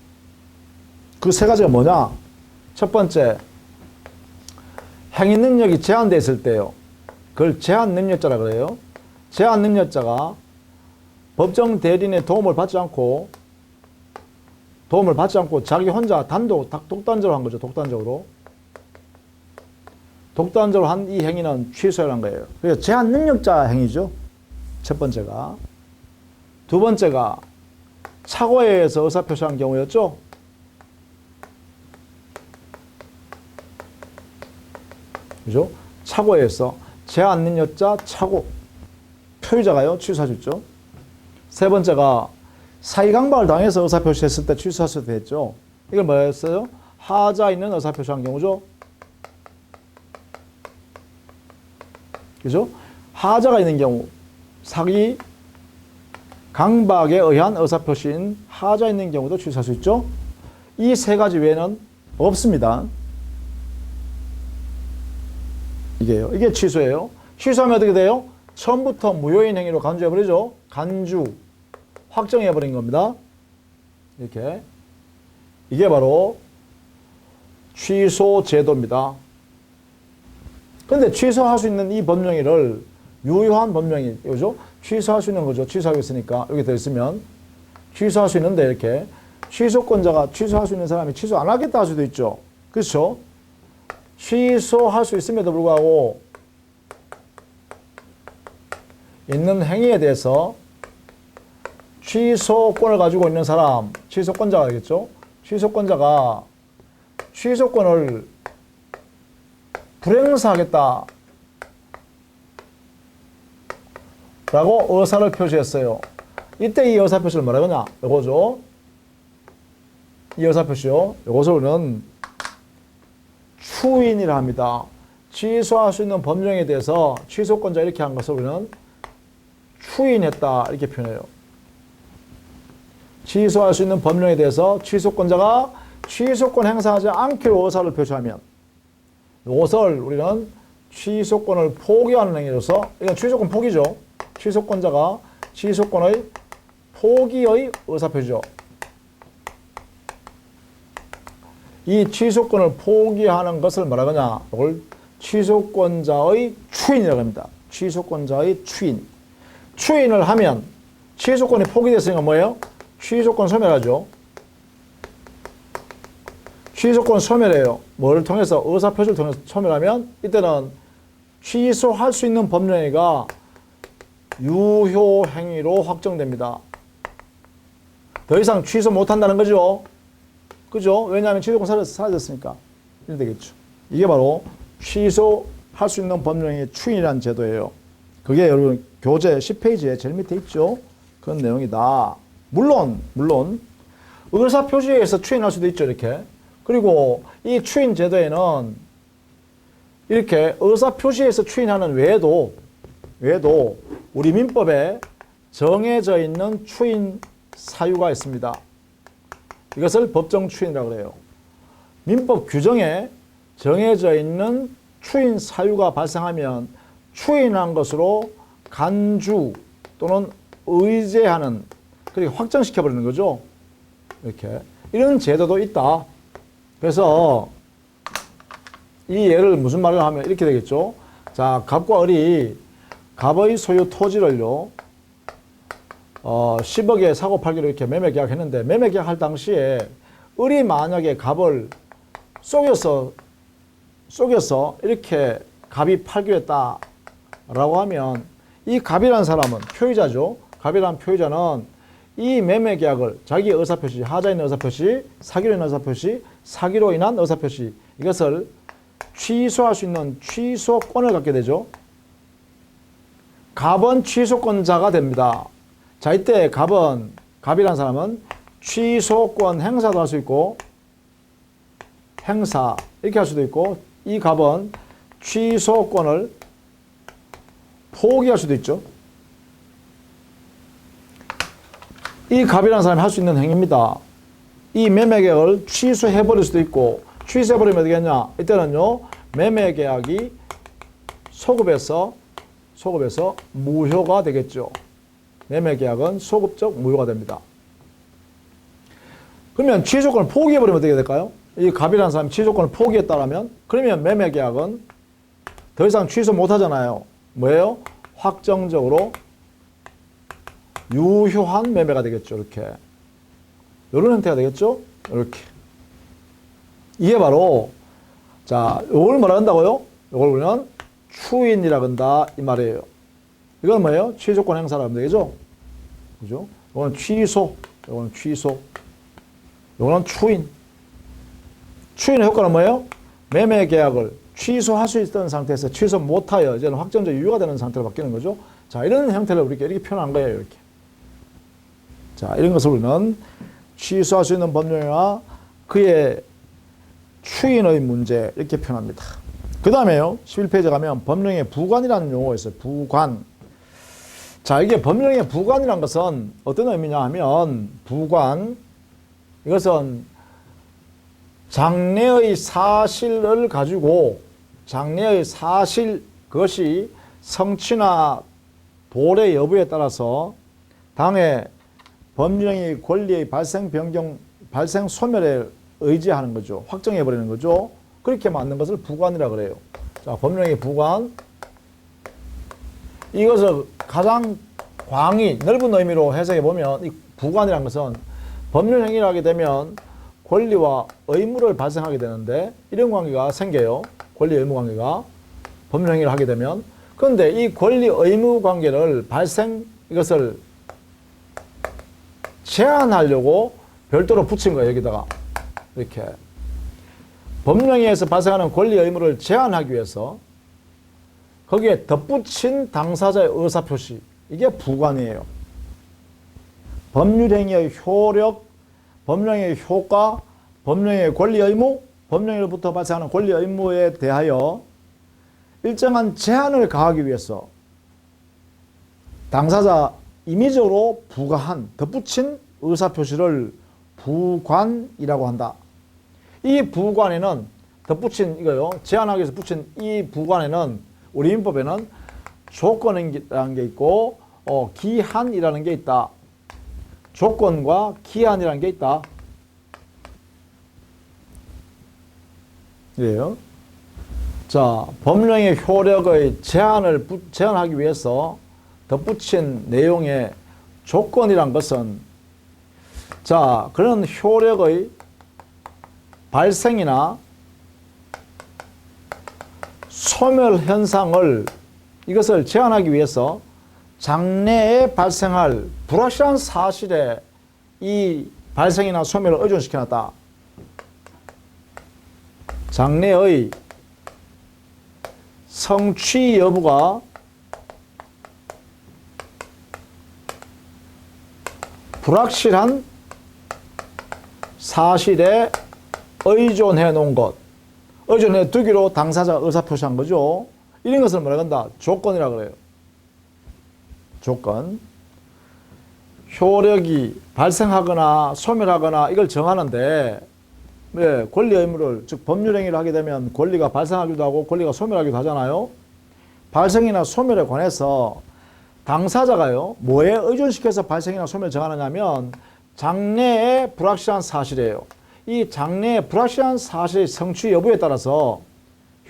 그 3가지가 뭐냐? 첫 번째, 행위 능력이 제한되어 있을 때요. 그걸 제한 능력자라 그래요. 제한 능력자가 법정 대리인의 도움을 받지 않고 자기 혼자 독단적으로 한 거죠. 독단적으로 한 이 행위는 취소라는 거예요. 그래서 제한 능력자 행위죠. 첫 번째가. 두 번째가 착오에 의해서 의사표시한 경우였죠. 그죠? 착오에 의해서 제한 능력자 착오. 표의자가요. 취소할 수 있죠. 세 번째가 사의강박을 당해서 의사표시했을 때 취소할 수도 있죠. 이걸 뭐였어요? 하자 있는 의사표시한 경우죠. 그죠? 하자가 있는 경우, 사기, 강박에 의한 의사표시인 하자 있는 경우도 취소할 수 있죠. 이 3가지 외에는 없습니다. 이게 취소예요. 취소하면 어떻게 돼요? 처음부터 무효인 행위로 간주해버리죠. 간주, 확정해버린 겁니다. 이렇게. 이게 바로 취소 제도입니다. 근데 취소할 수 있는 이 법령을 유효한 법령이, 그죠? 취소할 수 있는 거죠. 취소하고 있으니까. 여기 더 있으면. 취소할 수 있는데, 이렇게. 취소권자가 취소할 수 있는 사람이 취소 안 하겠다 할 수도 있죠. 그렇죠? 취소할 수 있음에도 불구하고, 있는 행위에 대해서 취소권을 가지고 있는 사람, 취소권자가 되겠죠? 취소권자가 취소권을 불행사하겠다 라고 의사를 표시했어요. 이때 이 의사표시를 뭐라 그러냐? 이거죠. 이 의사표시요. 이것을 우리는 추인이라 합니다. 취소할 수 있는 법령에 대해서 취소권자 이렇게 한 것을 우리는 추인했다 이렇게 표현해요. 취소할 수 있는 법령에 대해서 취소권자가 취소권 행사하지 않기로 의사를 표시하면 이것을 우리는 취소권을 포기하는 행위로서, 이건 취소권 포기죠. 취소권자가 취소권의 포기의 의사표시죠. 이 취소권을 포기하는 것을 뭐라 그러냐? 이걸 취소권자의 추인이라고 합니다. 취소권자의 추인. 추인을 하면 취소권이 포기됐으니까 뭐예요? 취소권 소멸하죠. 취소권 소멸해요. 뭘 통해서? 의사표시를 통해서 소멸하면 이때는 취소할 수 있는 법령행위가 유효행위로 확정됩니다. 더 이상 취소 못한다는 거죠. 그죠? 왜냐하면 취소권 사라졌으니까. 이렇게 되겠죠. 이게 바로 취소할 수 있는 법령행위 추인이라는 제도예요. 그게 여러분 교재 10페이지에 제일 밑에 있죠. 그런 내용이다. 물론 의사표시에서 추인할 수도 있죠. 이렇게. 그리고 이 추인 제도에는 이렇게 의사표시에서 추인하는 외에도 우리 민법에 정해져 있는 추인 사유가 있습니다. 이것을 법정 추인이라고 해요. 민법 규정에 정해져 있는 추인 사유가 발생하면 추인한 것으로 간주 또는 의제하는, 그리고 확정시켜버리는 거죠. 이렇게. 이런 제도도 있다. 그래서 이 예를 무슨 말을 하면 이렇게 되겠죠. 자, 갑과 을이 갑의 소유 토지를요, 10억에 사고 팔기로 이렇게 매매 계약했는데, 매매 계약할 당시에 을이 만약에 갑을 속여서 이렇게 갑이 팔기로 했다라고 하면, 이 갑이라는 사람은 표의자죠. 갑이라는 표의자는 이 매매 계약을 자기의 의사표시, 하자에 있는 의사표시, 사기로 있는 의사표시, 사기로 인한 의사표시, 이것을 취소할 수 있는 취소권을 갖게 되죠. 갑은 취소권자가 됩니다. 자, 이때 갑이라는 사람은 취소권 행사도 할 수 있고, 행사, 이렇게 할 수도 있고, 이 갑은 취소권을 포기할 수도 있죠. 이 갑이라는 사람이 할 수 있는 행위입니다. 이 매매계약을 취소해버릴 수도 있고, 취소해버리면 어떻게 하냐? 이때는요, 매매계약이 소급해서 무효가 되겠죠. 매매계약은 소급적 무효가 됩니다. 그러면 취소권을 포기해버리면 어떻게 될까요? 이 갑이라는 사람이 취소권을 포기했다라면, 그러면 매매계약은 더 이상 취소 못하잖아요. 뭐예요? 확정적으로 유효한 매매가 되겠죠. 이렇게. 이런 형태가 되겠죠. 이렇게. 이게 바로, 자, 이걸 뭐라 한다고요? 이걸 우리는 추인이라 한다, 이 말이에요. 이건 뭐예요? 취소권 행사라 하면 되겠죠? 그죠? 이거는 취소, 이거는 취소, 이거는 추인. 추인의 효과는 뭐예요? 매매 계약을 취소할 수 있던 상태에서 취소 못하여 이제는 확정적 유효가 되는 상태로 바뀌는 거죠. 자, 이런 형태를 우리가 이렇게 표현한 거예요. 이렇게. 자, 이런 것을 우리는 취소할 수 있는 법령과 그의 추인의 문제, 이렇게 표현합니다. 그 다음에요, 11페이지 가면 법령의 부관이라는 용어가 있어요. 부관. 자, 이게 법령의 부관이라는 것은 어떤 의미냐 하면, 부관, 이것은 장래의 사실을 가지고, 장래의 사실, 그것이 성취나 도래 여부에 따라서 당의 법령의 권리의 발생 변경, 발생 소멸에 의지하는 거죠. 확정해버리는 거죠. 그렇게 만든 것을 부관이라고 그래요. 자, 법령의 부관. 이것을 가장 광의, 넓은 의미로 해석해보면, 이 부관이라는 것은 법령 행위를 하게 되면 권리와 의무를 발생하게 되는데, 이런 관계가 생겨요. 권리 의무 관계가. 법령 행위를 하게 되면. 그런데 이 권리 의무 관계를 이것을 제한하려고 별도로 붙인 거예요. 여기다가. 이렇게. 법령에서 발생하는 권리 의무를 제한하기 위해서 거기에 덧붙인 당사자의 의사표시. 이게 부관이에요. 법률행위의 효력, 법령의 효과, 법령의 권리 의무, 법령으로부터 발생하는 권리 의무에 대하여 일정한 제한을 가하기 위해서 당사자 임의적으로 부과한, 덧붙인 의사표시를 부관이라고 한다. 이 부관에는 덧붙인 이거요, 제한하기 위해서 붙인 이 부관에는 우리 민법에는 조건이라는 게 있고 기한이라는 게 있다. 조건과 기한이라는 게 있다. 이래요. 자, 법령의 효력의 제한하기 위해서 덧붙인 내용의 조건이란 것은 자, 그런 효력의 발생이나 소멸 현상을 이것을 제한하기 위해서 장래에 발생할 불확실한 사실에 이 발생이나 소멸을 의존시켜놨다. 장래의 성취 여부가 불확실한 사실에 의존해 놓은 것, 의존해 두기로 당사자가 의사표시한 거죠. 이런 것을 뭐라 한다? 조건이라 그래요. 조건. 효력이 발생하거나 소멸하거나 이걸 정하는데, 네, 권리 의무를, 즉 법률행위를 하게 되면 권리가 발생하기도 하고 권리가 소멸하기도 하잖아요. 발생이나 소멸에 관해서 당사자가요, 뭐에 의존시켜서 발생이나 소멸을 정하느냐면 장래의 불확실한 사실이에요. 이 장래의 불확실한 사실의 성취 여부에 따라서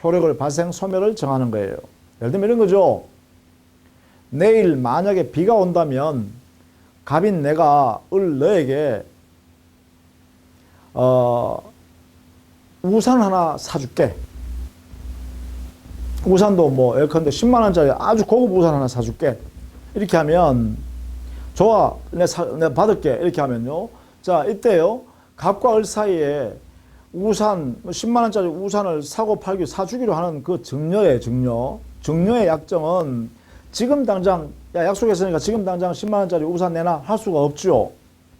효력을 발생, 소멸을 정하는 거예요. 예를 들면 이런 거죠. 내일 만약에 비가 온다면 갑인 내가 너에게 우산 하나 사줄게. 우산도 뭐 예컨대 10만 원짜리 아주 고급 우산 하나 사줄게. 이렇게 하면 좋아, 내가 받을게. 이렇게 하면요. 자, 이때요. 갑과 을 사이에 우산 10만 원짜리 우산을 사고 팔기 사주기로 하는 그 증여예요. 증여의 약정은 지금 당장 약속했으니까 지금 당장 10만 원짜리 우산 내놔 할 수가 없죠.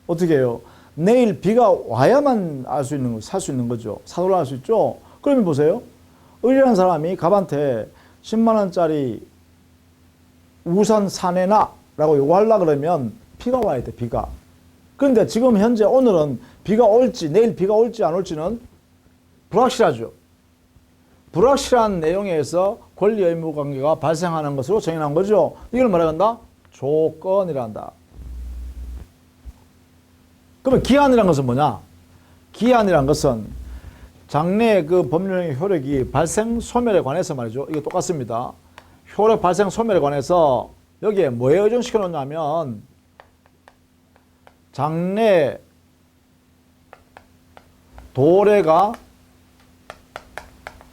어떻게 해요? 내일 비가 와야만 살 수 있는 거죠. 사도록 할 수 있죠. 그러면 보세요. 을이라는 사람이 갑한테 10만 원짜리 우산 사내놔 라고 요구하려고 그러면 비가 와야 돼. 비가. 그런데 지금 현재 오늘은 비가 올지 내일 비가 올지 안 올지는 불확실하죠. 불확실한 내용에 의해서 권리 의무 관계가 발생하는 것으로 정의한 거죠. 이걸 뭐라 한다? 조건이라 한다. 그러면 기한이란 것은 뭐냐? 기한이란 것은 장래의 그 법률행위 효력이 발생 소멸에 관해서 말이죠. 이거 똑같습니다. 효력 발생 소멸에 관해서 여기에 뭐에 의존시켜 놓냐면 장래 도래가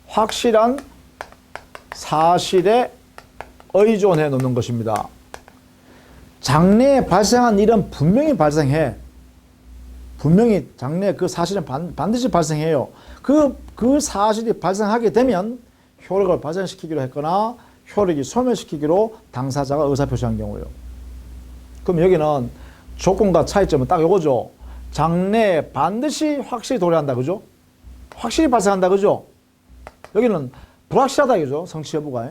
확실한 사실에 의존해 놓는 것입니다. 장래에 발생한 일은 분명히 발생해. 분명히 장래에 그 사실은 반드시 발생해요. 그 사실이 발생하게 되면 효력을 발생시키기로 했거나 효력이 소멸시키기로 당사자가 의사표시한 경우예요. 그럼 여기는 조건과 차이점은 딱 요거죠. 장래에 반드시 확실히 도래한다. 그죠? 확실히 발생한다. 그죠? 여기는 불확실하다. 그죠? 성취 여부가.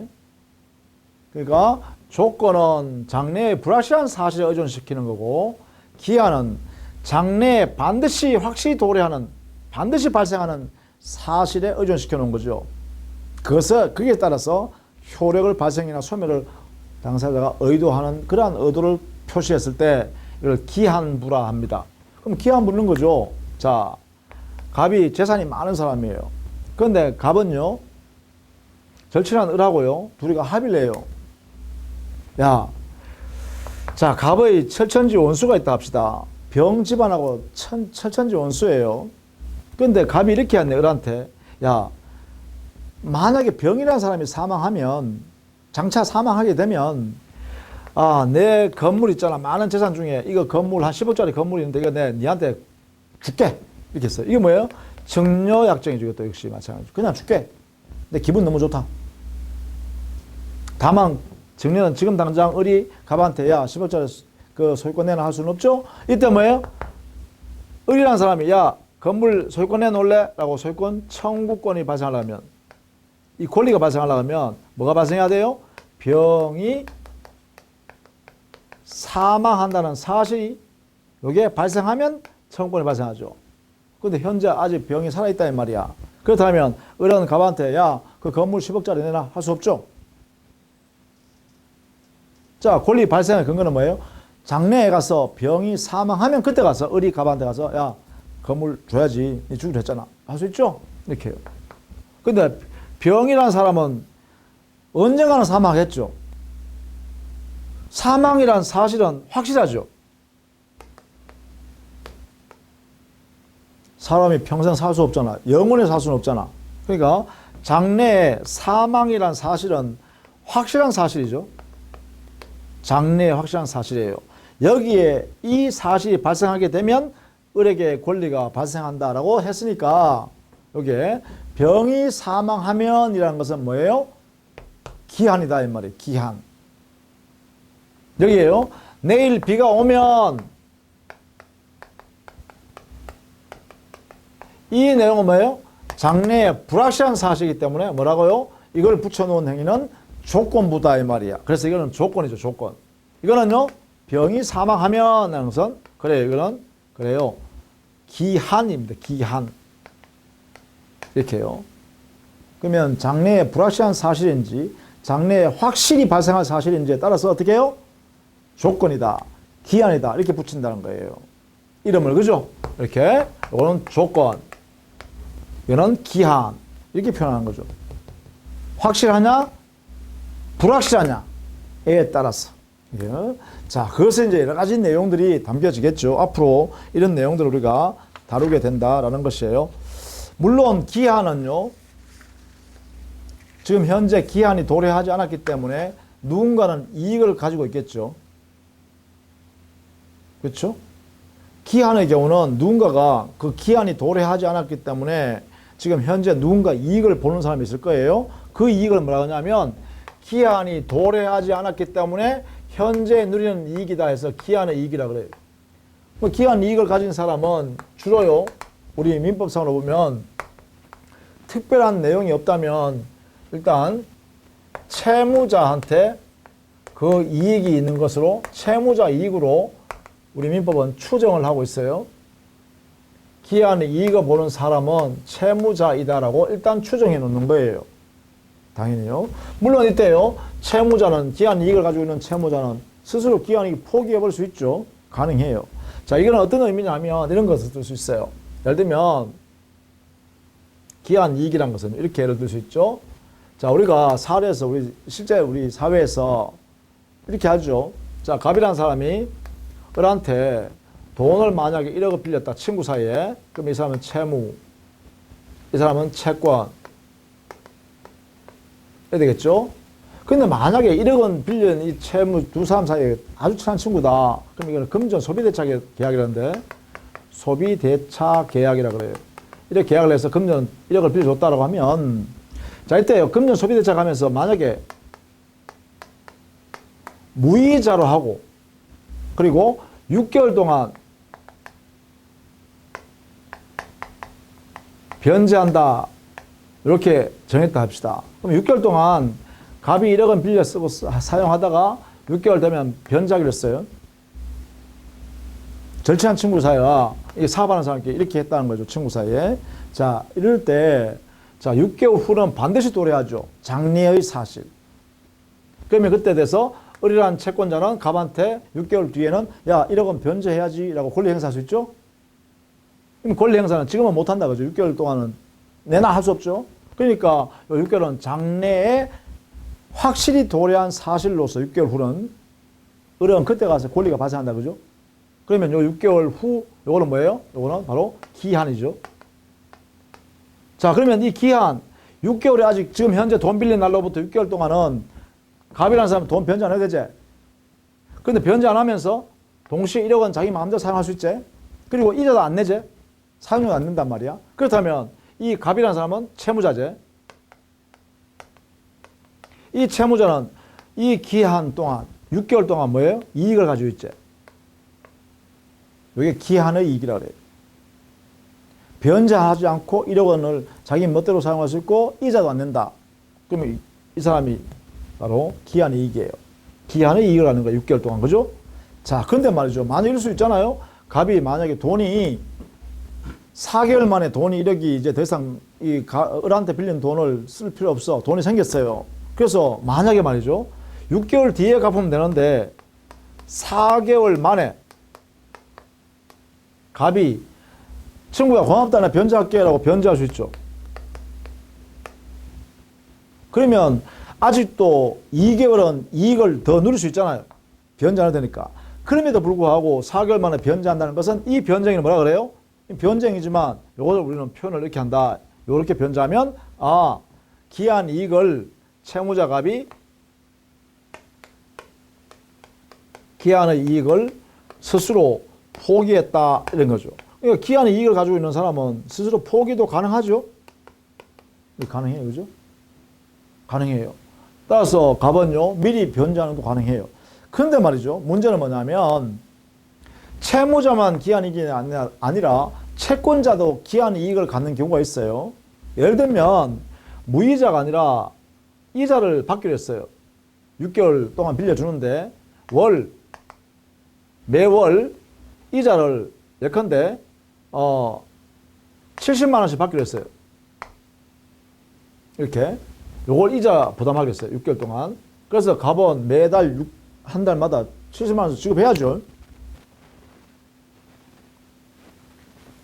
그러니까 조건은 장래에 불확실한 사실에 의존시키는 거고, 기한은 장래에 반드시 확실히 도래하는, 반드시 발생하는 사실에 의존시켜 놓은 거죠. 거기에 따라서 효력을 발생이나 소멸을 당사자가 의도하는 그러한 의도를 표시했을 때 이걸 기한부라 합니다. 그럼 기한 묻는 거죠. 자, 갑이 재산이 많은 사람이에요. 그런데 갑은요, 절친한 을하고요, 둘이가 합의를 해요. 야, 자, 갑의 철천지 원수가 있다 합시다. 병 집안하고 철천지 원수예요. 그런데 갑이 이렇게 했네, 을한테. 야, 만약에 병이라는 사람이 사망하면, 장차 사망하게 되면, 내 건물 있잖아. 많은 재산 중에 이거 건물 한 10억짜리 건물이 있는데 이거 내가 니한테 줄게. 이렇게 했어요. 이게 뭐예요? 증여 약정이죠. 이것도 역시 마찬가지죠. 그냥 줄게. 근데 기분 너무 좋다. 다만 증여는 지금 당장 을이 갑한테 야 10억짜리 그 소유권 내놔 할 수는 없죠. 이때 뭐예요? 을이라는 사람이 야 건물 소유권 내놓을래? 라고 소유권 청구권이 발생하려면, 이 권리가 발생하려면 뭐가 발생해야 돼요? 병이 사망한다는 사실이 여기에 발생하면 청구권이 발생하죠. 그런데 현재 아직 병이 살아있다 이 말이야. 그렇다면 을은 갑한테 야 그 건물 10억짜리 내놔 할 수 없죠. 자, 권리 발생의 근거는 뭐예요? 장래에 가서 병이 사망하면 그때 가서 을이 갑한테 가서 야 건물 줘야지 니 주기로 했잖아 할 수 있죠. 이렇게 해요. 근데 병이라는 사람은 언젠가는 사망하겠죠. 사망이란 사실은 확실하죠. 사람이 평생 살 수 없잖아. 영원히 살 수는 없잖아. 그러니까 장래에 사망이란 사실은 확실한 사실이죠. 장래에 확실한 사실이에요. 여기에 이 사실이 발생하게 되면 을에게 권리가 발생한다라고 했으니까 여기에 병이 사망하면이라는 것은 뭐예요? 기한이다 이 말이에요. 기한. 여기에요. 내일 비가 오면 이 내용은 뭐예요? 장래에 불확실한 사실이기 때문에 뭐라고요? 이걸 붙여놓은 행위는 조건부다 이 말이야. 그래서 이거는 조건이죠. 조건. 이거는요. 병이 사망하면 하는 것은 그래요. 이거는 그래요. 기한입니다. 기한. 이렇게요. 그러면 장래에 불확실한 사실인지 장래에 확실히 발생할 사실인지에 따라서 어떻게 해요? 조건이다. 기한이다. 이렇게 붙인다는 거예요. 이름을 그죠? 이렇게 이거는 조건. 이거는 기한. 이렇게 표현하는 거죠. 확실하냐? 불확실하냐에 따라서. 자, 그것은 이제 여러 가지 내용들이 담겨지겠죠. 앞으로 이런 내용들을 우리가 다루게 된다라는 것이에요. 물론 기한은요. 지금 현재 기한이 도래하지 않았기 때문에 누군가는 이익을 가지고 있겠죠. 그렇죠? 기한의 경우는 누군가가 그 기한이 도래하지 않았기 때문에 지금 현재 누군가 이익을 보는 사람이 있을 거예요. 그 이익을 뭐라고 하냐면 기한이 도래하지 않았기 때문에 현재 누리는 이익이다 해서 기한의 이익이라 그래요. 뭐 기한 이익을 가진 사람은 주로요. 우리 민법상으로 보면 특별한 내용이 없다면 일단 채무자한테 그 이익이 있는 것으로 채무자 이익으로 우리 민법은 추정을 하고 있어요. 기한의 이익을 보는 사람은 채무자이다라고 일단 추정해 놓는 거예요. 당연히요. 물론 이때요. 채무자는 기한 이익을 가지고 있는 채무자는 스스로 기한 이익 포기해 볼 수 있죠. 가능해요. 자, 이건 어떤 의미냐면 이런 것을 들 수 있어요. 예를 들면 기한 이익이란 것은 이렇게 예를 들 수 있죠. 자, 우리가 사례에서 실제 우리 사회에서 이렇게 하죠. 자, 갑이라는 사람이 을한테 돈을 만약에 1억을 빌렸다. 친구 사이에. 그럼 이 사람은 채무, 이 사람은 채권. 해야 되겠죠? 근데 만약에 1억 원 빌린 이 채무 두 사람 사이에 아주 친한 친구다. 그럼 이거는 금전 소비대차 계약이라는데 소비대차 계약이라 그래요. 이렇게 계약을 해서 금전 1억을 빌려줬다라고 하면 자, 이때요. 금전 소비대차 가면서 만약에 무이자로 하고 그리고 6개월 동안 변제한다. 이렇게 정했다 합시다. 그럼 6개월 동안 갑이 1억 원 빌려 쓰고 사용하다가 6개월 되면 변제하기로 했어요. 절친한 친구 사이가 이게 사업하는 사람께 이렇게 했다는 거죠. 친구 사이에. 자, 이럴 때 자, 6개월 후는 반드시 도래하죠. 장래의 사실. 그러면 그때 돼서 을이라는 채권자는 갑한테 6개월 뒤에는 야, 1억 원 변제해야지 라고 권리 행사할 수 있죠. 그럼 권리 행사는 지금은 못한다 그죠. 6개월 동안은 내나 할 수 없죠. 그러니까 6개월은 장래에 확실히 도래한 사실로서 6개월 후는 을은 그때 가서 권리가 발생한다 그죠. 그러면 요 6개월 후 요거는 뭐예요? 요거는 바로 기한이죠. 자, 그러면 이 기한 6개월에 아직 지금 현재 돈 빌린 날로부터 6개월 동안은 갑이라는 사람은 돈 변제 안 해도 되지. 그런데 변제 안 하면서 동시에 1억 원 자기 마음대로 사용할 수 있지. 그리고 이자도 안 내지. 사용료 안 낸단 말이야. 그렇다면 이 갑이라는 사람은 채무자지. 이 채무자는 이 기한 동안 6개월 동안 뭐예요? 이익을 가지고 있지. 이게 기한의 이익이라고 그래요. 변제하지 않고 1억 원을 자기 멋대로 사용할 수 있고 이자도 안 낸다. 그러면 이 사람이 바로 기한의 이익이에요. 기한의 이익을 하는 거예요. 6개월 동안. 그죠? 자, 그런데 말이죠. 만약 이럴 수 있잖아요. 갑이 만약에 돈이 4개월 만에 돈이 1억이 이제 더 이상 을한테 빌린 돈을 쓸 필요 없어. 돈이 생겼어요. 그래서 만약에 말이죠. 6개월 뒤에 갚으면 되는데 4개월 만에 갑이 친구가 고맙다 나 변제할게 라고 변제할 수 있죠. 그러면 아직도 2개월은 이익을 더 누릴 수 있잖아요. 변제 안 해도 되니까. 그럼에도 불구하고 4개월 만에 변제한다는 것은 이 변제행위는 뭐라 그래요? 변쟁이지만 요걸 우리는 표현을 이렇게 한다. 요렇게 변자면 기한 이익을 채무자갑이 기한의 이익을 스스로 포기했다 이런 거죠. 그러니까 기한의 이익을 가지고 있는 사람은 스스로 포기도 가능하죠. 가능해요, 그죠? 가능해요. 따라서 갑은요 미리 변제하는 것도 가능해요. 그런데 말이죠, 문제는 뭐냐면 채무자만 기한 이익이 아니라 채권자도 기한 이익을 갖는 경우가 있어요. 예를 들면 무이자가 아니라 이자를 받기로 했어요. 6개월 동안 빌려주는데 매월 이자를 예컨대 70만 원씩 받기로 했어요. 이렇게 요걸 이자 부담하겠어요. 6개월 동안. 그래서 갑은 매달 한 달마다 70만 원씩 지급해야죠.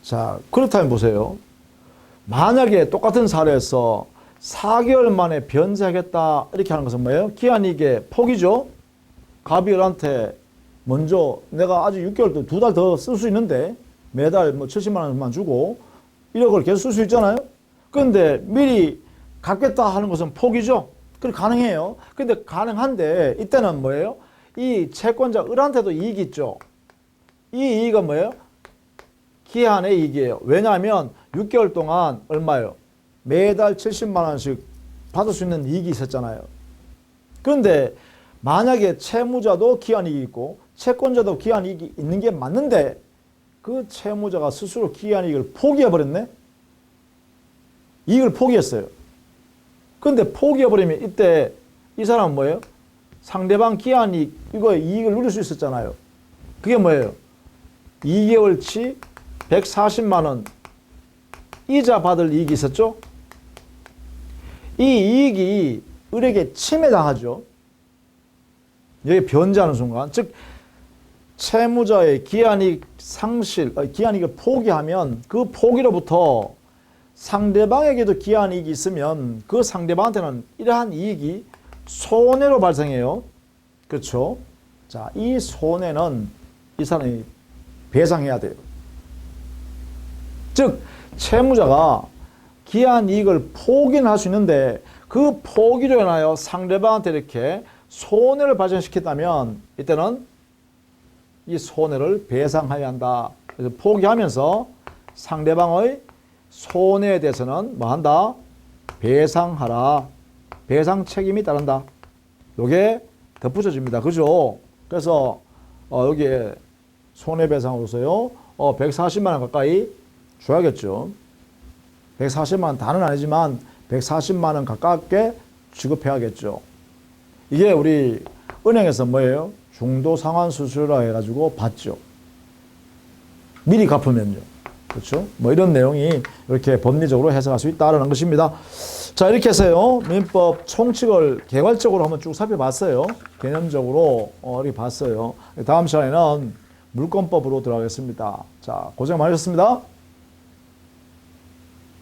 자, 그렇다면 보세요. 만약에 똑같은 사례에서 4개월 만에 변제하겠다 이렇게 하는 것은 뭐예요? 기한이익의 포기죠. 갑이 을한테 먼저 내가 아직 6개월 또 2달 더 쓸 수 있는데 매달 뭐 70만 원만 주고 1억을 계속 쓸 수 있잖아요. 그런데 미리 갚겠다 하는 것은 포기죠. 그래 가능해요. 근데 가능한데 이때는 뭐예요? 이 채권자 을한테도 이익이 있죠. 이 이익은 뭐예요? 기한의 이익이에요. 왜냐하면 6개월 동안 얼마예요? 매달 70만 원씩 받을 수 있는 이익이 있었잖아요. 그런데 만약에 채무자도 기한 이익이 있고 채권자도 기한 이익이 있는 게 맞는데 그 채무자가 스스로 기한 이익을 포기해버렸네? 이익을 포기했어요. 그런데 포기해버리면 이때 이 사람은 뭐예요? 상대방 기한 이익, 이거 이익을 누릴 수 있었잖아요. 그게 뭐예요? 2개월치 140만 원 이자 받을 이익이 있었죠? 이 이익이 을에게 침해당하죠. 여기 변제하는 순간, 즉 채무자의 기한이익 상실, 기한이익을 포기하면 그 포기로부터 상대방에게도 기한이익이 있으면 그 상대방한테는 이러한 이익이 손해로 발생해요. 그렇죠? 자, 이 손해는 이 사람이 배상해야 돼요. 즉 채무자가 기한이익을 포기는 할 수 있는데 그 포기로 인하여 상대방한테 이렇게 손해를 발생시켰다면 이때는 이 손해를 배상해야 한다. 그래서 포기하면서 상대방의 손해에 대해서는 뭐 한다? 배상하라. 배상 책임이 따른다. 요게 덧붙여집니다. 그죠? 그래서 여기에 손해배상으로서요 140만 원 가까이 줘야겠죠. 140만 원 다는 아니지만 140만 원 가깝게 지급해야겠죠. 이게 우리 은행에서 뭐예요? 중도 상환 수수료라 해가지고 받죠. 미리 갚으면요. 그렇죠? 뭐 이런 내용이 이렇게 법리적으로 해석할 수 있다는 것입니다. 자, 이렇게 해서요. 민법 총칙을 개괄적으로 한번 쭉 살펴봤어요. 개념적으로 이렇게 봤어요. 다음 시간에는 물권법으로 들어가겠습니다. 자, 고생 많으셨습니다.